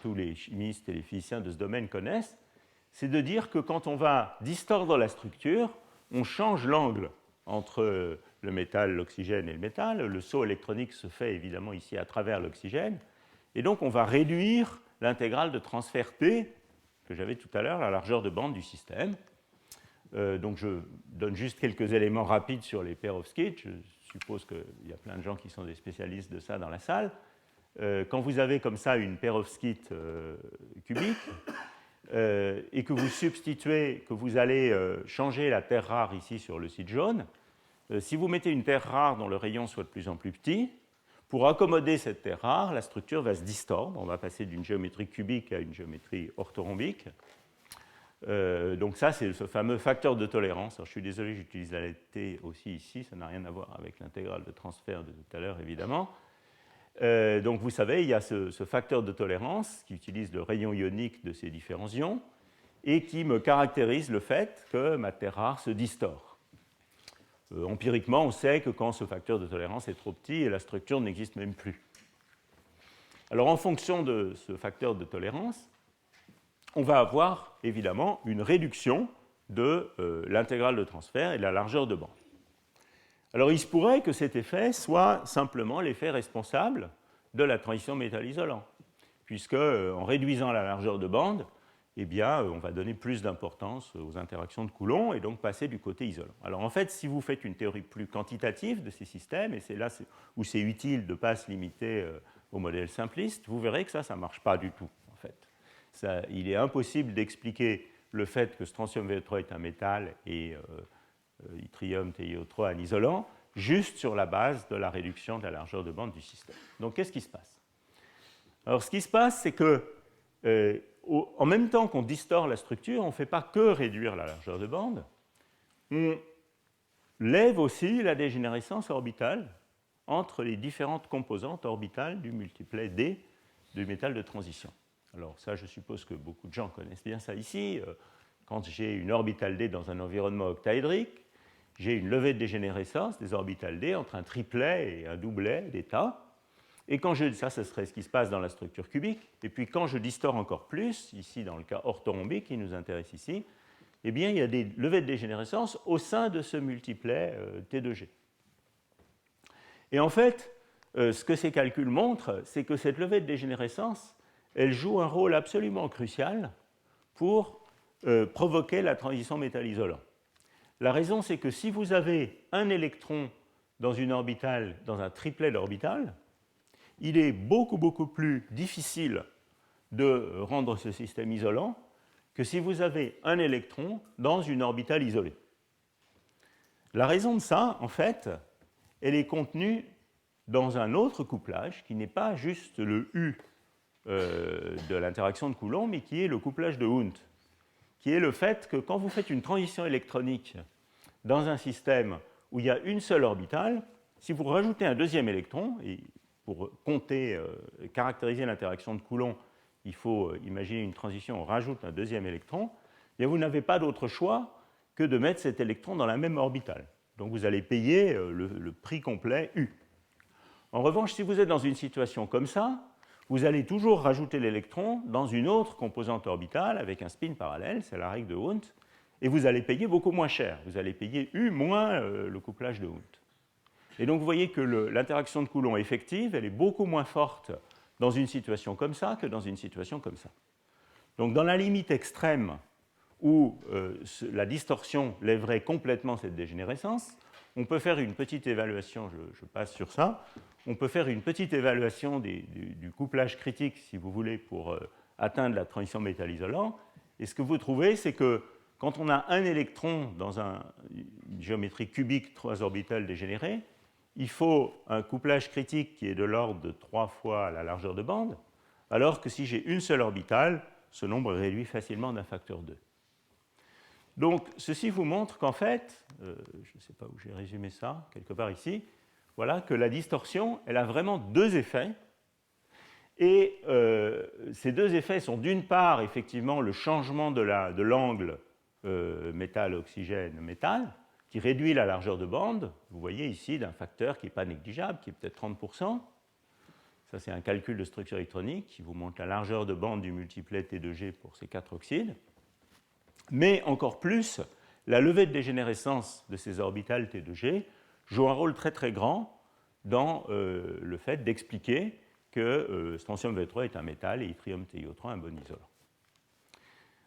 tous les chimistes et les physiciens de ce domaine connaissent, c'est de dire que quand on va distordre la structure, on change l'angle entre le métal, l'oxygène et le métal. Le saut électronique se fait évidemment ici à travers l'oxygène, et donc on va réduire l'intégrale de transfert P que j'avais tout à l'heure, la largeur de bande du système. Donc je donne juste quelques éléments rapides sur les perovskites. Je suppose qu'il y a plein de gens qui sont des spécialistes de ça dans la salle. Quand vous avez comme ça une perovskite cubique et que vous substituez, que vous allez changer la terre rare ici sur le site jaune, si vous mettez une terre rare dont le rayon soit de plus en plus petit, pour accommoder cette terre rare, la structure va se distordre. On va passer d'une géométrie cubique à une géométrie orthorhombique. Donc ça, c'est ce fameux facteur de tolérance. Alors, je suis désolé, j'utilise la lettre T aussi ici, ça n'a rien à voir avec l'intégrale de transfert de tout à l'heure, évidemment. Donc vous savez, il y a ce facteur de tolérance qui utilise le rayon ionique de ces différents ions et qui me caractérise le fait que ma terre rare se distord. Empiriquement, on sait que quand ce facteur de tolérance est trop petit, la structure n'existe même plus. Alors en fonction de ce facteur de tolérance, on va avoir évidemment une réduction de l'intégrale de transfert et de la largeur de bande. Alors il se pourrait que cet effet soit simplement l'effet responsable de la transition métal-isolant, puisque en réduisant la largeur de bande, eh bien, on va donner plus d'importance aux interactions de Coulomb et donc passer du côté isolant. Alors en fait, si vous faites une théorie plus quantitative de ces systèmes, et c'est là où c'est utile de ne pas se limiter au modèle simpliste, vous verrez que ça ne marche pas du tout, en fait. Il est impossible d'expliquer le fait que strontium V3 est un métal et yttrium TiO3 un isolant, juste sur la base de la réduction de la largeur de bande du système. Donc qu'est-ce qui se passe? Alors ce qui se passe, c'est que en même temps qu'on distord la structure, on ne fait pas que réduire la largeur de bande, on lève aussi la dégénérescence orbitale entre les différentes composantes orbitales du multiplet D du métal de transition. Alors ça, je suppose que beaucoup de gens connaissent bien ça ici. Quand j'ai une orbitale D dans un environnement octaédrique, j'ai une levée de dégénérescence des orbitales D entre un triplet et un doublet d'état. Et quand ça serait ce qui se passe dans la structure cubique. Et puis quand je distore encore plus, ici dans le cas orthorhombique qui nous intéresse ici, eh bien il y a des levées de dégénérescence au sein de ce multiplet T2G. Et en fait, ce que ces calculs montrent, c'est que cette levée de dégénérescence, elle joue un rôle absolument crucial pour provoquer la transition métal-isolant. La raison, c'est que si vous avez un électron dans une orbitale, dans un triplet d'orbitales, il est beaucoup, beaucoup plus difficile de rendre ce système isolant que si vous avez un électron dans une orbitale isolée. La raison de ça, en fait, elle est contenue dans un autre couplage qui n'est pas juste le U de l'interaction de Coulomb, mais qui est le couplage de Hund, qui est le fait que quand vous faites une transition électronique dans un système où il y a une seule orbitale, si vous rajoutez un deuxième électron, et pour compter, caractériser l'interaction de Coulomb, il faut imaginer une transition, on rajoute un deuxième électron, et vous n'avez pas d'autre choix que de mettre cet électron dans la même orbitale. Donc vous allez payer le prix complet U. En revanche, si vous êtes dans une situation comme ça, vous allez toujours rajouter l'électron dans une autre composante orbitale avec un spin parallèle, c'est la règle de Hund, et vous allez payer beaucoup moins cher. Vous allez payer U moins le couplage de Hund. Et donc vous voyez que l'interaction de Coulomb effective, elle est beaucoup moins forte dans une situation comme ça que dans une situation comme ça. Donc dans la limite extrême où la distorsion lèverait complètement cette dégénérescence, on peut faire une petite évaluation, je passe sur ça, on peut faire une petite évaluation du couplage critique, si vous voulez, pour atteindre la transition métal-isolant. Et ce que vous trouvez, c'est que quand on a un électron dans une géométrie cubique 3 orbitales dégénérées, il faut un couplage critique qui est de l'ordre de 3 fois la largeur de bande, alors que si j'ai une seule orbitale, ce nombre est réduit facilement d'un facteur 2. Donc, ceci vous montre qu'en fait, je ne sais pas où j'ai résumé ça, quelque part ici, voilà, que la distorsion, elle a vraiment deux effets. Et ces deux effets sont d'une part, effectivement, le changement de l'angle métal-oxygène-métal, qui réduit la largeur de bande, vous voyez ici, d'un facteur qui n'est pas négligeable, qui est peut-être 30%. Ça, c'est un calcul de structure électronique qui vous montre la largeur de bande du multiplet T2G pour ces 4 oxydes. Mais encore plus, la levée de dégénérescence de ces orbitales T2G joue un rôle très très grand dans le fait d'expliquer que strontium V3 est un métal et yttrium TiO3 un bon isolant.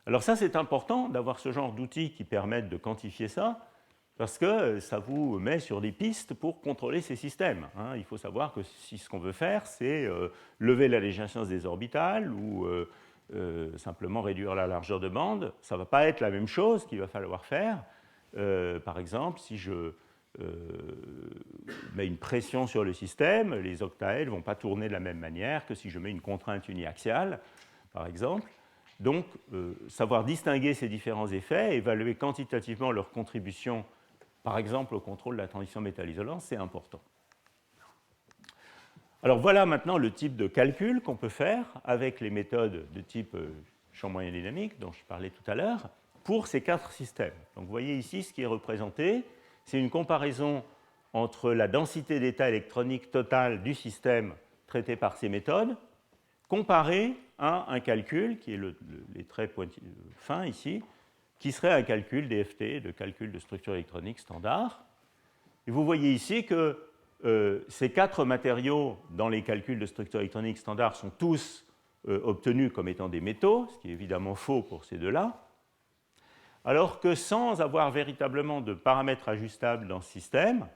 Alors ça, c'est important d'avoir ce genre d'outils qui permettent de quantifier ça, parce que ça vous met sur des pistes pour contrôler ces systèmes. Il faut savoir que si ce qu'on veut faire, c'est lever la dégénérescence des orbitales ou simplement réduire la largeur de bande, ça ne va pas être la même chose qu'il va falloir faire. Par exemple, si je mets une pression sur le système, les octaèdres ne vont pas tourner de la même manière que si je mets une contrainte uniaxiale, par exemple. Donc, savoir distinguer ces différents effets, évaluer quantitativement leur contribution, par exemple au contrôle de la transition métal-isolant, c'est important. Alors voilà maintenant le type de calcul qu'on peut faire avec les méthodes de type champ moyen dynamique dont je parlais tout à l'heure pour ces 4 systèmes. Donc vous voyez ici ce qui est représenté, c'est une comparaison entre la densité d'état électronique totale du système traité par ces méthodes comparée à un calcul, qui est les traits fins ici, qui serait un calcul DFT, de calcul de structure électronique standard. Et vous voyez ici que ces 4 matériaux dans les calculs de structure électronique standard sont tous obtenus comme étant des métaux, ce qui est évidemment faux pour ces deux-là, alors que sans avoir véritablement de paramètres ajustables dans ce système,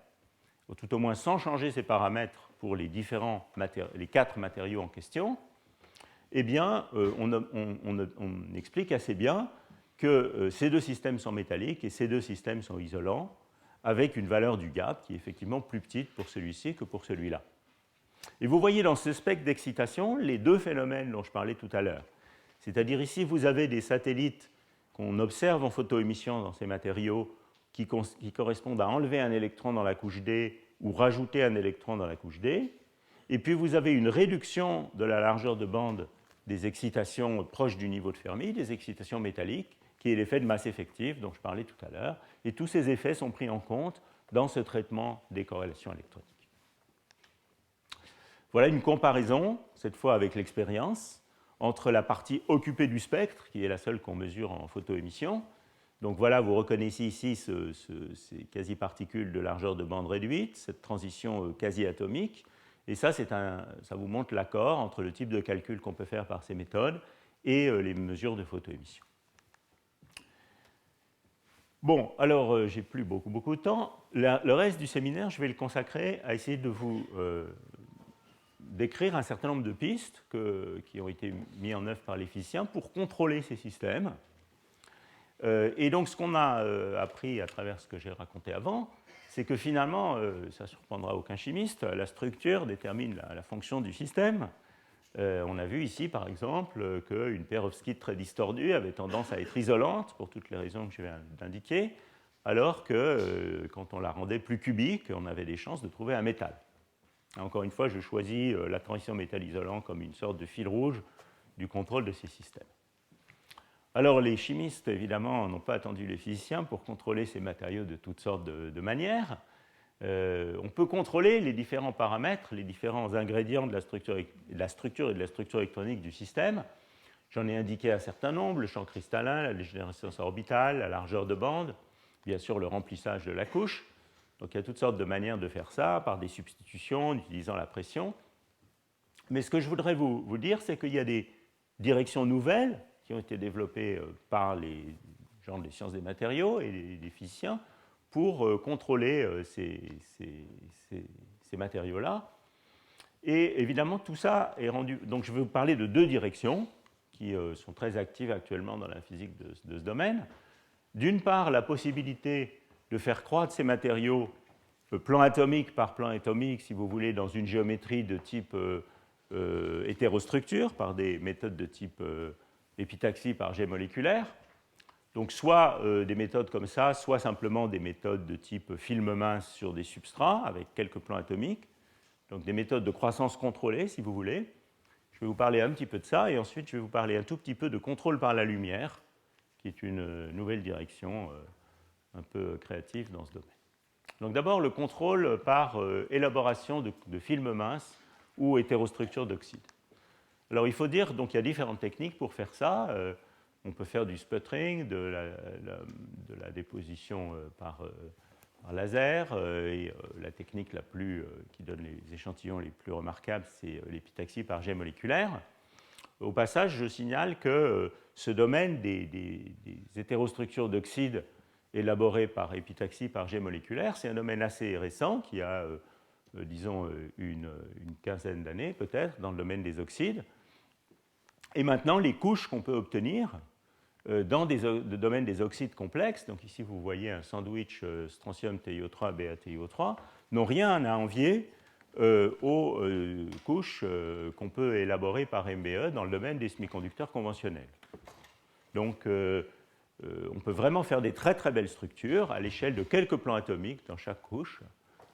ou tout au moins sans changer ces paramètres pour les 4 matériaux en question, eh bien, on explique assez bien que ces 2 systèmes sont métalliques et ces 2 systèmes sont isolants, avec une valeur du gap qui est effectivement plus petite pour celui-ci que pour celui-là. Et vous voyez dans ce spectre d'excitation les 2 phénomènes dont je parlais tout à l'heure. C'est-à-dire ici, vous avez des satellites qu'on observe en photoémission dans ces matériaux qui correspondent à enlever un électron dans la couche D ou rajouter un électron dans la couche D. Et puis vous avez une réduction de la largeur de bande des excitations proches du niveau de Fermi, des excitations métalliques, qui est l'effet de masse effective dont je parlais tout à l'heure. Et tous ces effets sont pris en compte dans ce traitement des corrélations électroniques. Voilà une comparaison, cette fois avec l'expérience, entre la partie occupée du spectre, qui est la seule qu'on mesure en photoémission. Donc voilà, vous reconnaissez ici ces quasi-particules de largeur de bande réduite, cette transition quasi-atomique. Et ça vous montre l'accord entre le type de calcul qu'on peut faire par ces méthodes et les mesures de photoémission. Bon, alors, j'ai plus beaucoup de temps. Le reste du séminaire, je vais le consacrer à essayer de vous décrire un certain nombre de pistes qui ont été mises en œuvre par les physiciens pour contrôler ces systèmes. Et donc, ce qu'on a appris à travers ce que j'ai raconté avant, c'est que finalement, ça ne surprendra aucun chimiste, la structure détermine la fonction du système. On a vu ici, par exemple, qu'une perovskite très distordue avait tendance à être isolante, pour toutes les raisons que je viens d'indiquer, alors que quand on la rendait plus cubique, on avait des chances de trouver un métal. Encore une fois, je choisis la transition métal-isolant comme une sorte de fil rouge du contrôle de ces systèmes. Alors, les chimistes, évidemment, n'ont pas attendu les physiciens pour contrôler ces matériaux de toutes sortes de manières. On peut contrôler les différents paramètres, les différents ingrédients de la structure et de la structure électronique du système. J'en ai indiqué un certain nombre, le champ cristallin, la dégénérescence orbitale, la largeur de bande, bien sûr le remplissage de la couche. Donc il y a toutes sortes de manières de faire ça, par des substitutions, en utilisant la pression. Mais ce que je voudrais vous dire, c'est qu'il y a des directions nouvelles qui ont été développées par les gens des sciences des matériaux et des physiciens pour contrôler ces matériaux-là. Et évidemment, tout ça est rendu... Donc je vais vous parler de 2 directions qui sont très actives actuellement dans la physique de ce domaine. D'une part, la possibilité de faire croître ces matériaux plan atomique par plan atomique, si vous voulez, dans une géométrie de type hétérostructure, par des méthodes de type épitaxie par jet moléculaire. Donc soit des méthodes comme ça, soit simplement des méthodes de type film mince sur des substrats avec quelques plans atomiques. Donc des méthodes de croissance contrôlée, si vous voulez. Je vais vous parler un petit peu de ça et ensuite je vais vous parler un tout petit peu de contrôle par la lumière, qui est une nouvelle direction un peu créative dans ce domaine. Donc d'abord le contrôle par élaboration de films minces ou hétérostructure d'oxyde. Alors il faut dire qu'il y a différentes techniques pour faire ça. On peut faire du sputtering, de la déposition par laser, et la technique qui donne les échantillons les plus remarquables, c'est l'épitaxie par jet moléculaire. Au passage, je signale que ce domaine des hétérostructures d'oxyde élaborées par épitaxie par jet moléculaire, c'est un domaine assez récent qui a, disons, une quinzaine d'années peut-être dans le domaine des oxydes. Et maintenant, les couches qu'on peut obtenir dans le domaine des oxydes complexes, donc ici vous voyez un sandwich strontium TiO3, BaTiO3, n'ont rien à envier aux couches qu'on peut élaborer par MBE dans le domaine des semi-conducteurs conventionnels. Donc on peut vraiment faire des très très belles structures à l'échelle de quelques plans atomiques dans chaque couche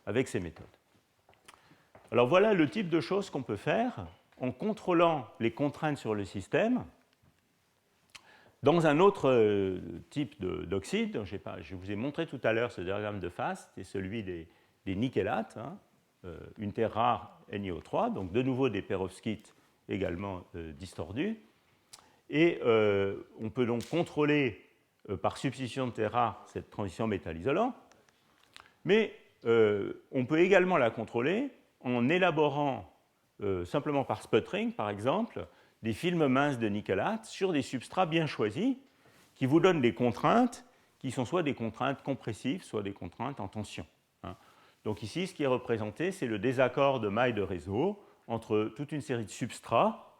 avec ces méthodes. Alors voilà le type de choses qu'on peut faire en contrôlant les contraintes sur le système dans un autre type d'oxyde. Je vous ai montré tout à l'heure ce diagramme de phase, c'est celui des nickelates, hein, une terre rare NiO3, donc de nouveau des perovskites également distordus. Et on peut donc contrôler par substitution de terre rare cette transition métal-isolant, mais on peut également la contrôler en élaborant simplement par sputtering, par exemple, des films minces de nickelate sur des substrats bien choisis qui vous donnent des contraintes qui sont soit des contraintes compressives, soit des contraintes en tension. Hein. Donc ici, ce qui est représenté, c'est le désaccord de mailles de réseau entre toute une série de substrats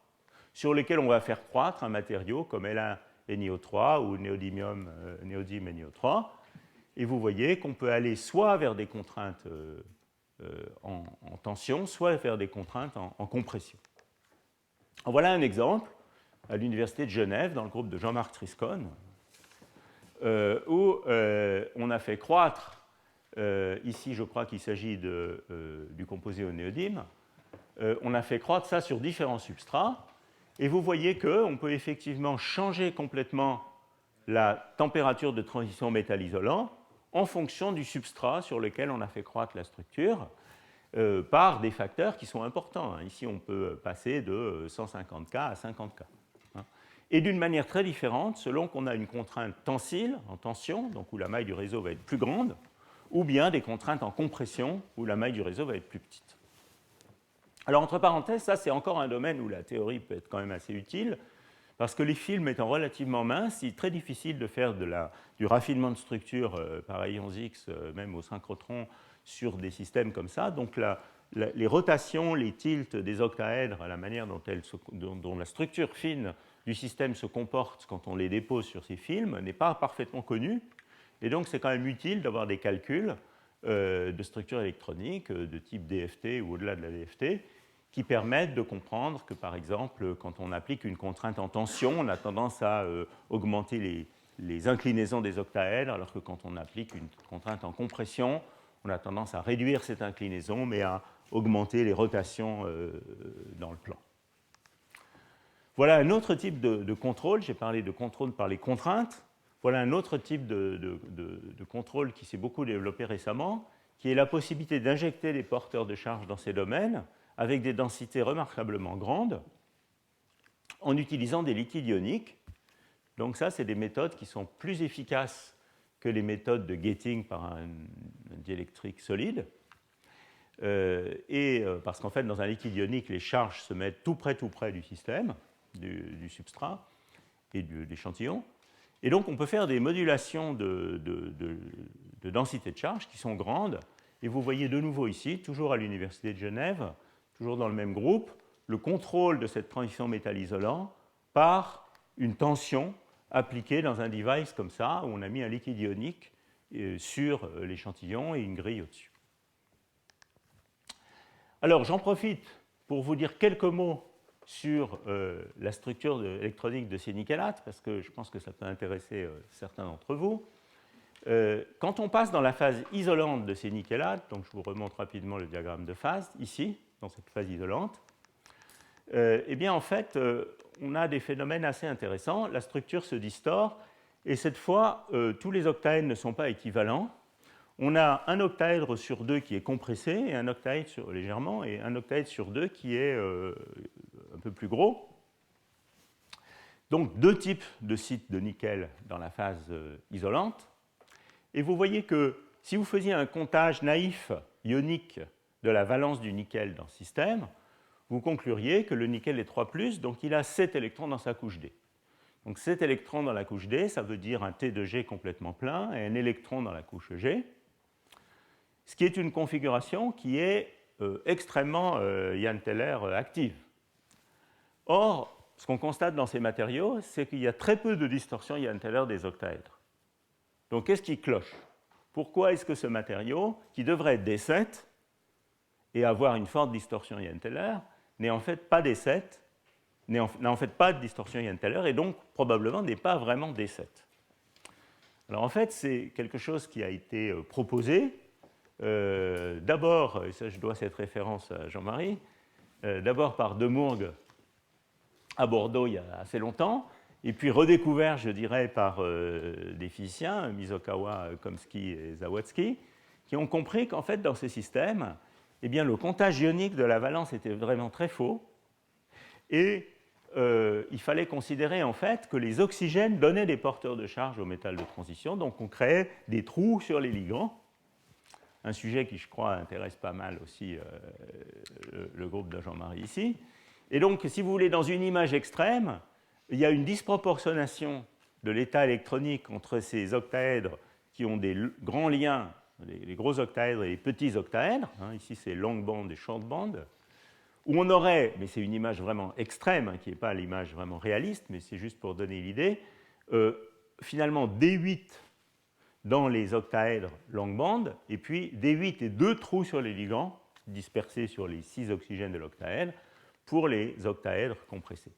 sur lesquels on va faire croître un matériau comme L1NiO3 ou néodymium NiO3. Et vous voyez qu'on peut aller soit vers des contraintes en tension, soit vers des contraintes en compression. Voilà un exemple à l'Université de Genève, dans le groupe de Jean-Marc Triscone, où on a fait croître, ici je crois qu'il s'agit du composé au néodyme, on a fait croître ça sur différents substrats, et vous voyez qu'on peut effectivement changer complètement la température de transition métal-isolant en fonction du substrat sur lequel on a fait croître la structure, par des facteurs qui sont importants. Ici, on peut passer de 150K à 50K. Et d'une manière très différente, selon qu'on a une contrainte tensile, en tension, donc où la maille du réseau va être plus grande, ou bien des contraintes en compression, où la maille du réseau va être plus petite. Alors, entre parenthèses, ça, c'est encore un domaine où la théorie peut être quand même assez utile, parce que les films étant relativement minces, il est très difficile de faire du raffinement de structure par ions X, même au synchrotron, sur des systèmes comme ça. Donc les rotations, les tilts des octaèdres, la manière dont la structure fine du système se comporte quand on les dépose sur ces films n'est pas parfaitement connue. Et donc c'est quand même utile d'avoir des calculs de structure électronique de type DFT ou au-delà de la DFT qui permettent de comprendre que, par exemple, quand on applique une contrainte en tension, on a tendance à augmenter les inclinaisons des octaèdres, alors que quand on applique une contrainte en compression, on a tendance à réduire cette inclinaison, mais à augmenter les rotations dans le plan. Voilà un autre type de contrôle. J'ai parlé de contrôle par les contraintes. Voilà un autre type de contrôle qui s'est beaucoup développé récemment, qui est la possibilité d'injecter des porteurs de charge dans ces domaines avec des densités remarquablement grandes en utilisant des liquides ioniques. Donc ça, c'est des méthodes qui sont plus efficaces que les méthodes de gating par un diélectrique solide. Parce qu'en fait, dans un liquide ionique, les charges se mettent tout près du système, du substrat et de l'échantillon. Et donc, on peut faire des modulations de densité de charge qui sont grandes. Et vous voyez de nouveau ici, toujours à l'Université de Genève, toujours dans le même groupe, le contrôle de cette transition métal-isolant par une tension appliquée dans un device comme ça, où on a mis un liquide ionique sur l'échantillon et une grille au-dessus. Alors, j'en profite pour vous dire quelques mots sur la structure électronique de ces nickelates, parce que je pense que ça peut intéresser certains d'entre vous. Quand on passe dans la phase isolante de ces nickelates, donc je vous remonte rapidement le diagramme de phase, ici, dans cette phase isolante, eh bien, en fait, on a des phénomènes assez intéressants. La structure se distord, et cette fois, tous les octaèdres ne sont pas équivalents. On a un octaèdre sur deux qui est compressé, et un octaèdre légèrement, et un octaèdre sur deux qui est un peu plus gros. Donc, deux types de sites de nickel dans la phase isolante. Et vous voyez que si vous faisiez un comptage naïf ionique de la valence du nickel dans le système, vous concluriez que le nickel est 3+, donc il a 7 électrons dans sa couche D. Donc 7 électrons dans la couche D, ça veut dire un T de G complètement plein et un électron dans la couche G, ce qui est une configuration qui est extrêmement Jahn-Teller active. Or, ce qu'on constate dans ces matériaux, c'est qu'il y a très peu de distorsion Jahn-Teller des octaèdres. Donc qu'est-ce qui cloche? Pourquoi est-ce que ce matériau, qui devrait être D7 et avoir une forte distorsion Jahn-Teller, n'est en fait pas D7, n'a en fait pas de distorsion Jahn-Teller et donc probablement n'est pas vraiment D7. Alors en fait, c'est quelque chose qui a été proposé d'abord, et ça je dois cette référence à Jean-Marie, d'abord par De Mourgue à Bordeaux il y a assez longtemps, et puis redécouvert, je dirais, par des physiciens, Mizokawa, Komsky et Zawadzki, qui ont compris qu'en fait, dans ces systèmes, eh bien, le comptage ionique de la valence était vraiment très faux, et il fallait considérer en fait que les oxygènes donnaient des porteurs de charge au métal de transition, donc on créait des trous sur les ligands, un sujet qui, je crois, intéresse pas mal aussi le groupe de Jean-Marie ici. Et donc, si vous voulez, dans une image extrême, il y a une disproportionnation de l'état électronique entre ces octaèdres qui ont des grands liens, les gros octaèdres et les petits octaèdres, hein, ici c'est long band et short band, où on aurait, mais c'est une image vraiment extrême, hein, qui n'est pas l'image vraiment réaliste, mais c'est juste pour donner l'idée, finalement D8 dans les octaèdres long band, et puis D8 et deux trous sur les ligands, dispersés sur les 6 oxygènes de l'octaèdre, pour les octaèdres compressés.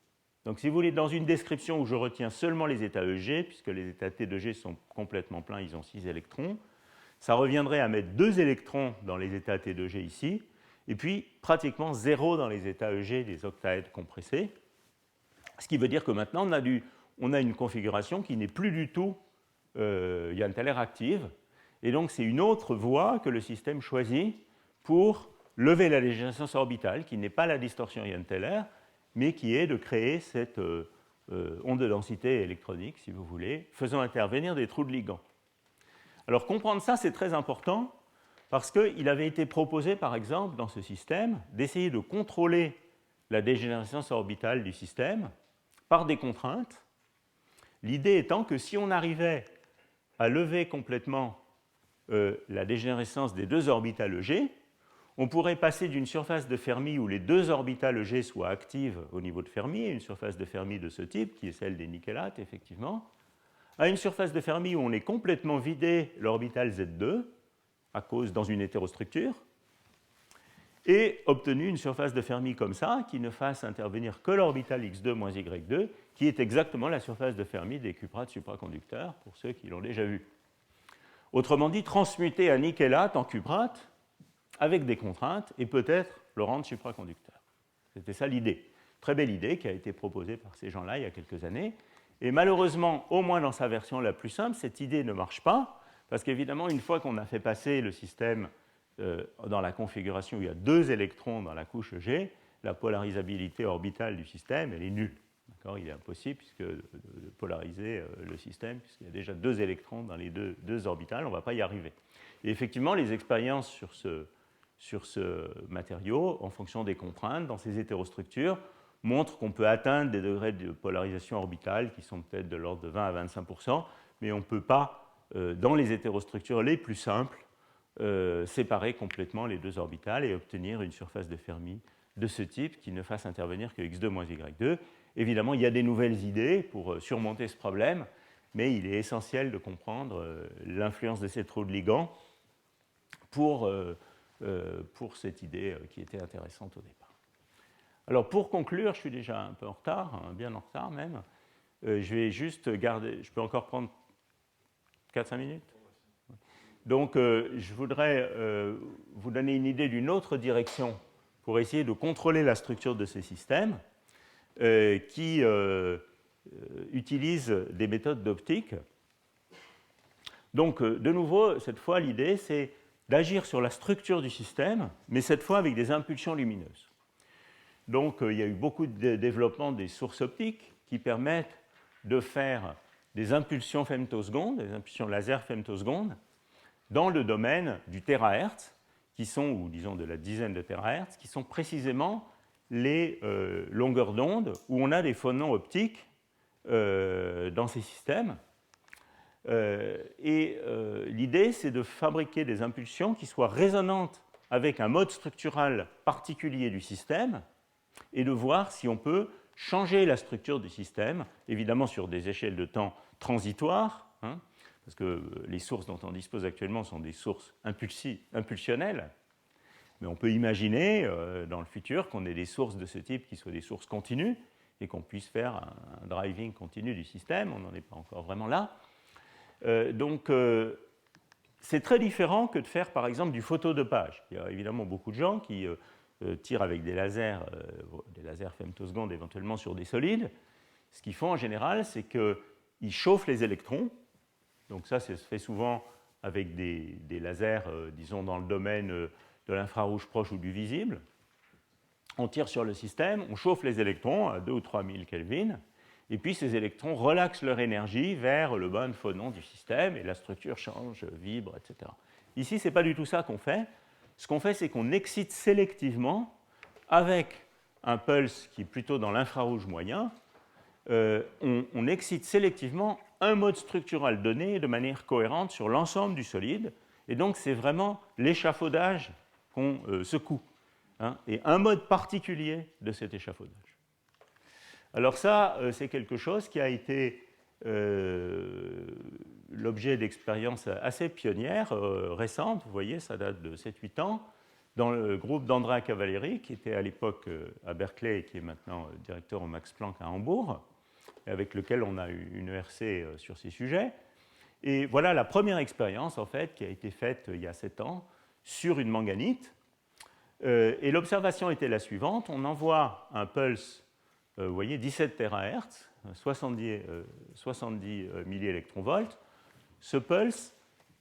Donc si vous voulez, dans une description où je retiens seulement les états EG, puisque les états T de G sont complètement pleins, ils ont 6 électrons, ça reviendrait à mettre 2 électrons dans les états T de G ici, et puis pratiquement 0 dans les états EG des octaèdres compressés, ce qui veut dire que maintenant on a une configuration qui n'est plus du tout Yann-Teller active, et donc c'est une autre voie que le système choisit pour lever la dégénérescence orbitale, qui n'est pas la distorsion Yann-Teller, mais qui est de créer cette onde de densité électronique, si vous voulez, faisant intervenir des trous de ligands. Alors comprendre ça, c'est très important, parce qu'il avait été proposé, par exemple, dans ce système, d'essayer de contrôler la dégénérescence orbitale du système par des contraintes, l'idée étant que si on arrivait à lever complètement la dégénérescence des deux orbitales EG, on pourrait passer d'une surface de Fermi où les deux orbitales EG soient actives au niveau de Fermi, et une surface de Fermi de ce type, qui est celle des nickelates, effectivement, à une surface de Fermi où on est complètement vidé l'orbital Z2, à cause dans une hétérostructure, et obtenu une surface de Fermi comme ça, qui ne fasse intervenir que l'orbital X2 moins Y2, qui est exactement la surface de Fermi des cuprates supraconducteurs, pour ceux qui l'ont déjà vu. Autrement dit, transmuter un nickelate en cuprate avec des contraintes et peut-être le rendre supraconducteur. C'était ça l'idée. Très belle idée qui a été proposée par ces gens-là il y a quelques années. Et malheureusement, au moins dans sa version la plus simple, cette idée ne marche pas, parce qu'évidemment, une fois qu'on a fait passer le système dans la configuration où il y a 2 électrons dans la couche G, la polarisabilité orbitale du système, elle est nulle. Il est impossible de polariser le système, puisqu'il y a déjà 2 électrons dans les deux orbitales, on ne va pas y arriver. Et effectivement, les expériences sur ce matériau, en fonction des contraintes, dans ces hétérostructures, montrent qu'on peut atteindre des degrés de polarisation orbitale qui sont peut-être de l'ordre de 20 à 25%, mais on ne peut pas, dans les hétérostructures les plus simples, séparer complètement les deux orbitales et obtenir une surface de Fermi de ce type qui ne fasse intervenir que X2 moins Y2. Évidemment, il y a des nouvelles idées pour surmonter ce problème, mais il est essentiel de comprendre l'influence de ces trous de ligands pour cette idée qui était intéressante au départ. Alors pour conclure, je suis déjà un peu en retard, hein, bien en retard même, je vais juste garder, je peux encore prendre 4-5 minutes ? Donc je voudrais vous donner une idée d'une autre direction pour essayer de contrôler la structure de ces systèmes qui utilisent des méthodes d'optique. Donc de nouveau, cette fois, l'idée c'est d'agir sur la structure du système, mais cette fois avec des impulsions lumineuses. Donc il y a eu beaucoup de développement des sources optiques qui permettent de faire des impulsions femtosecondes, des impulsions laser femtosecondes, dans le domaine du terahertz, qui sont, ou disons de la dizaine de terahertz, qui sont précisément les longueurs d'onde où on a des phonons optiques dans ces systèmes. L'idée, c'est de fabriquer des impulsions qui soient résonantes avec un mode structural particulier du système et de voir si on peut changer la structure du système, évidemment sur des échelles de temps transitoires, hein, parce que les sources dont on dispose actuellement sont des sources impulsionnelles, mais on peut imaginer dans le futur qu'on ait des sources de ce type qui soient des sources continues et qu'on puisse faire un driving continu du système, on n'en est pas encore vraiment là. Donc c'est très différent que de faire, par exemple, du photodopage. Il y a évidemment beaucoup de gens qui tirent avec des lasers femtosecondes éventuellement sur des solides. Ce qu'ils font en général, c'est qu'ils chauffent les électrons. Donc ça se fait souvent avec des lasers, disons, dans le domaine de l'infrarouge proche ou du visible. On tire sur le système, on chauffe les électrons à 2 ou 3 000 Kelvin, et puis ces électrons relaxent leur énergie vers le banc de phonon du système, et la structure change, vibre, etc. Ici, ce n'est pas du tout ça qu'on fait. Ce qu'on fait, c'est qu'on excite sélectivement, avec un pulse qui est plutôt dans l'infrarouge moyen, on excite sélectivement un mode structural donné de manière cohérente sur l'ensemble du solide, et donc c'est vraiment l'échafaudage qu'on secoue. Et un mode particulier de cet échafaudage. Alors ça, c'est quelque chose qui a été l'objet d'expériences assez pionnières, récentes. Vous voyez, ça date de 7-8 ans, dans le groupe d'Andrea Cavalieri, qui était à l'époque à Berkeley et qui est maintenant directeur au Max Planck à Hambourg, avec lequel on a eu une ERC sur ces sujets. Et voilà la première expérience, en fait, qui a été faite il y a 7 ans sur une manganite. Et l'observation était la suivante. On envoie un pulse, vous voyez, 17 THz, 70 milliélectronvolts. Ce pulse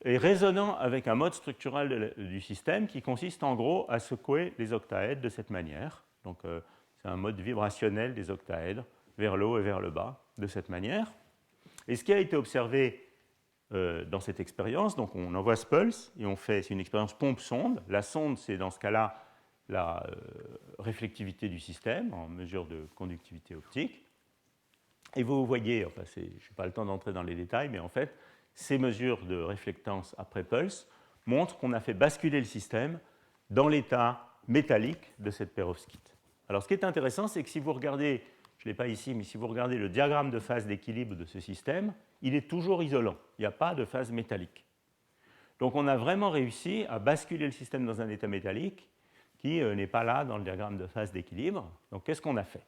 est résonnant avec un mode structural du système qui consiste en gros à secouer les octaèdres de cette manière. Donc c'est un mode vibrationnel des octaèdres vers le haut et vers le bas de cette manière. Et ce qui a été observé dans cette expérience, donc on envoie ce pulse et c'est une expérience pompe-sonde. La sonde, c'est dans ce cas-là la réflectivité du système en mesure de conductivité optique. Et vous voyez, enfin je n'ai pas le temps d'entrer dans les détails, mais en fait, ces mesures de réflectance après pulse montrent qu'on a fait basculer le système dans l'état métallique de cette perovskite. Alors ce qui est intéressant, c'est que si vous regardez, je ne l'ai pas ici, mais si vous regardez le diagramme de phase d'équilibre de ce système, il est toujours isolant. Il n'y a pas de phase métallique. Donc on a vraiment réussi à basculer le système dans un état métallique qui n'est pas là dans le diagramme de phase d'équilibre. Donc qu'est-ce qu'on a fait?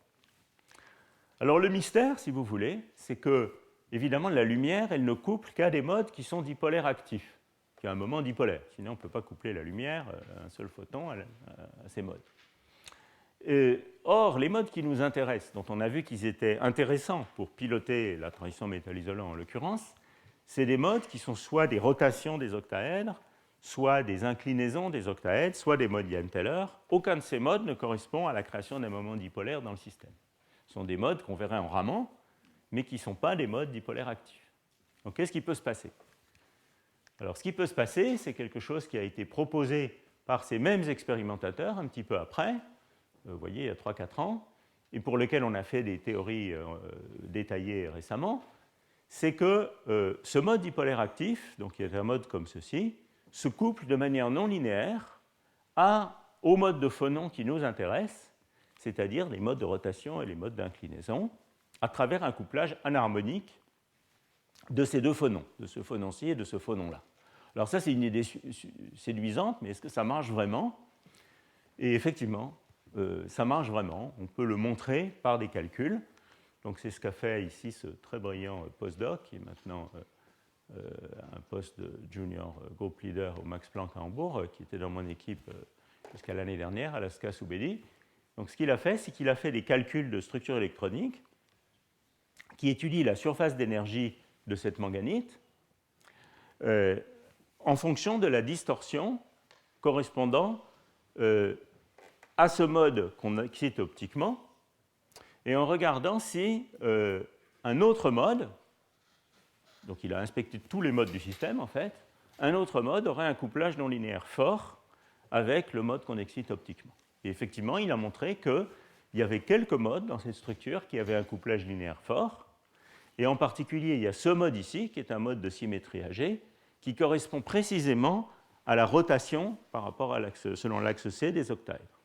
Alors le mystère, si vous voulez, c'est que, évidemment, la lumière, elle ne couple qu'à des modes qui sont dipolaires actifs, qui a un moment dipolaire. Sinon, on ne peut pas coupler la lumière, un seul photon, à ces modes. Or, les modes qui nous intéressent, dont on a vu qu'ils étaient intéressants pour piloter la transition métal-isolant en l'occurrence, c'est des modes qui sont soit des rotations des octaèdres, soit des inclinaisons des octaèdres, soit des modes Jahn-Teller. Aucun de ces modes ne correspond à la création d'un moment dipolaire dans le système. Ce sont des modes qu'on verrait en Raman, mais qui ne sont pas des modes dipolaires actifs. Donc qu'est-ce qui peut se passer? Alors ce qui peut se passer, c'est quelque chose qui a été proposé par ces mêmes expérimentateurs un petit peu après, vous voyez, il y a 3-4 ans, et pour lequel on a fait des théories détaillées récemment, c'est que ce mode dipolaire actif, donc qui est un mode comme ceci, se couple de manière non linéaire au mode de phonon qui nous intéresse, c'est-à-dire les modes de rotation et les modes d'inclinaison, à travers un couplage anharmonique de ces deux phonons, de ce phonon-ci et de ce phonon-là. Alors ça, c'est une idée séduisante, mais est-ce que ça marche vraiment? Et effectivement, ça marche vraiment. On peut le montrer par des calculs. Donc c'est ce qu'a fait ici ce très brillant postdoc, qui est maintenant un poste de junior group leader au Max Planck à Hambourg, qui était dans mon équipe jusqu'à l'année dernière, Alaska Soubedi. Donc ce qu'il a fait, c'est qu'il a fait des calculs de structure électronique qui étudient la surface d'énergie de cette manganite en fonction de la distorsion correspondant à ce mode qu'on excite optiquement et en regardant si un autre mode, donc il a inspecté tous les modes du système en fait, un autre mode aurait un couplage non linéaire fort avec le mode qu'on excite optiquement. Et effectivement, il a montré qu'il y avait quelques modes dans cette structure qui avaient un couplage linéaire fort, et en particulier, il y a ce mode ici, qui est un mode de symétrie AG, qui correspond précisément à la rotation par rapport à selon l'axe C des octaèdres.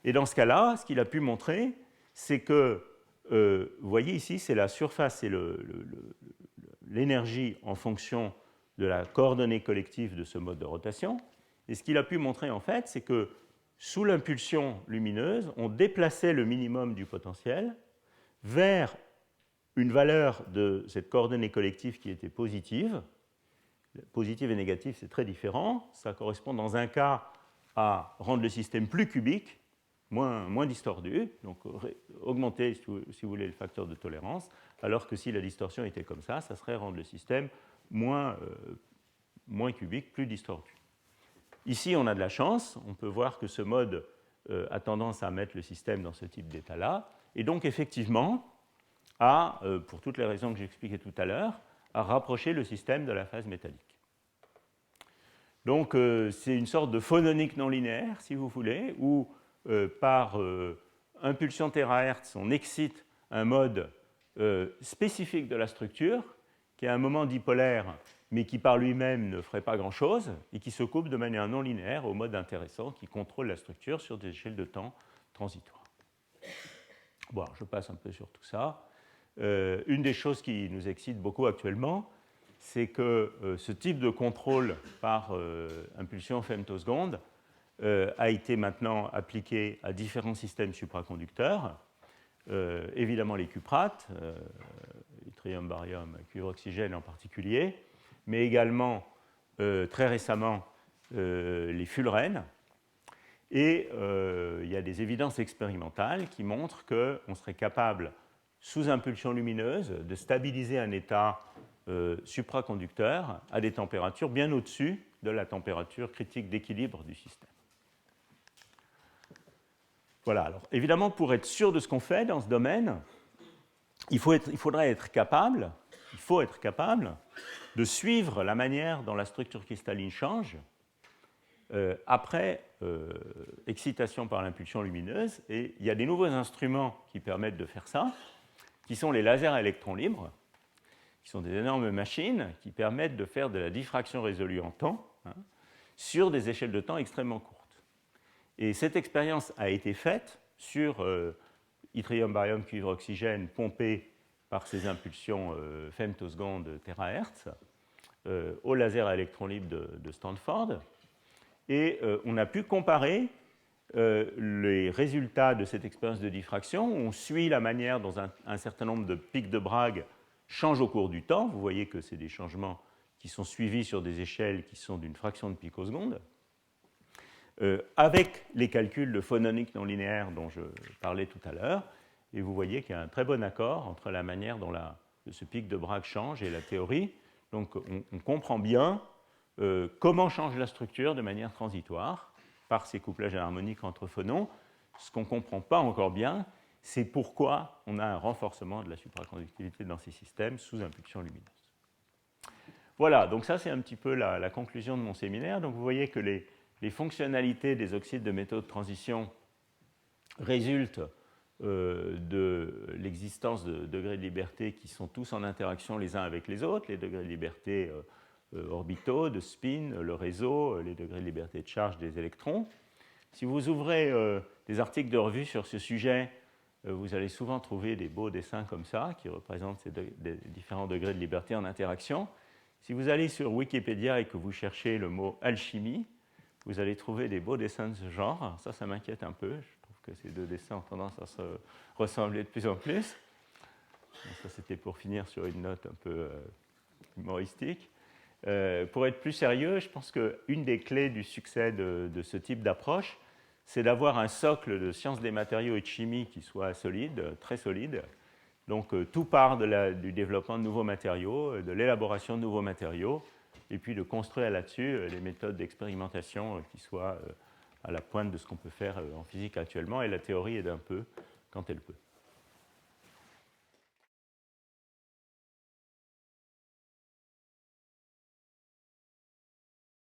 Et dans ce cas-là, ce qu'il a pu montrer, c'est que, vous voyez ici, c'est la surface, c'est l'énergie en fonction de la coordonnée collective de ce mode de rotation. Et ce qu'il a pu montrer, en fait, c'est que sous l'impulsion lumineuse, on déplaçait le minimum du potentiel vers une valeur de cette coordonnée collective qui était positive, Positif et négatif, c'est très différent. Ça correspond dans un cas à rendre le système plus cubique, moins distordu, donc augmenter, si vous voulez, le facteur de tolérance, alors que si la distorsion était comme ça serait rendre le système moins cubique, plus distordu. Ici, on a de la chance, on peut voir que ce mode a tendance à mettre le système dans ce type d'état-là, et donc effectivement, pour toutes les raisons que j'expliquais tout à l'heure, à rapprocher le système de la phase métallique. Donc c'est une sorte de phononique non linéaire, si vous voulez, où par impulsion terahertz, on excite un mode spécifique de la structure, qui est un moment dipolaire, mais qui par lui-même ne ferait pas grand-chose, et qui se coupe de manière non linéaire au mode intéressant qui contrôle la structure sur des échelles de temps transitoires. Bon, je passe un peu sur tout ça. Une des choses qui nous excite beaucoup actuellement, c'est que ce type de contrôle par impulsion femtoseconde a été maintenant appliqué à différents systèmes supraconducteurs, évidemment les cuprates, yttrium, barium, cuivre, oxygène en particulier, mais également très récemment les fullerènes. Et il y a des évidences expérimentales qui montrent qu'on serait capable, sous impulsion lumineuse, de stabiliser un état supraconducteur à des températures bien au-dessus de la température critique d'équilibre du système. Voilà, alors évidemment, pour être sûr de ce qu'on fait dans ce domaine, il faut être capable de suivre la manière dont la structure cristalline change après excitation par l'impulsion lumineuse. Et il y a des nouveaux instruments qui permettent de faire ça, qui sont les lasers à électrons libres, qui sont des énormes machines qui permettent de faire de la diffraction résolue en temps sur des échelles de temps extrêmement courtes. Et cette expérience a été faite sur yttrium, barium, cuivre, oxygène pompé par ces impulsions femtosecondes terahertz au laser à électrons libres de Stanford. Et on a pu comparer les résultats de cette expérience de diffraction. On suit la manière dont un certain nombre de pics de Bragg changent au cours du temps. Vous voyez que c'est des changements qui sont suivis sur des échelles qui sont d'une fraction de picoseconde. Avec les calculs de phononique non linéaire dont je parlais tout à l'heure, et vous voyez qu'il y a un très bon accord entre la manière dont ce pic de Bragg change et la théorie. Donc on comprend bien comment change la structure de manière transitoire par ces couplages harmoniques entre phonons. Ce qu'on ne comprend pas encore bien, c'est pourquoi on a un renforcement de la supraconductivité dans ces systèmes sous impulsion lumineuse. Voilà, donc ça c'est un petit peu la conclusion de mon séminaire. Donc vous voyez que les fonctionnalités des oxydes de métaux de transition résultent de l'existence de degrés de liberté qui sont tous en interaction les uns avec les autres, les degrés de liberté orbitaux, de spin, le réseau, les degrés de liberté de charge des électrons. Si vous ouvrez des articles de revue sur ce sujet, vous allez souvent trouver des beaux dessins comme ça qui représentent ces différents degrés de liberté en interaction. Si vous allez sur Wikipédia et que vous cherchez le mot alchimie, vous allez trouver des beaux dessins de ce genre. Ça m'inquiète un peu. Je trouve que ces deux dessins ont tendance à se ressembler de plus en plus. Donc ça, c'était pour finir sur une note un peu humoristique. Pour être plus sérieux, je pense qu'une des clés du succès de ce type d'approche, c'est d'avoir un socle de sciences des matériaux et de chimie qui soit solide, très solide. Donc tout part du développement de nouveaux matériaux, de l'élaboration de nouveaux matériaux, et puis de construire là-dessus les méthodes d'expérimentation qui soient à la pointe de ce qu'on peut faire en physique actuellement, et la théorie aide un peu quand elle peut.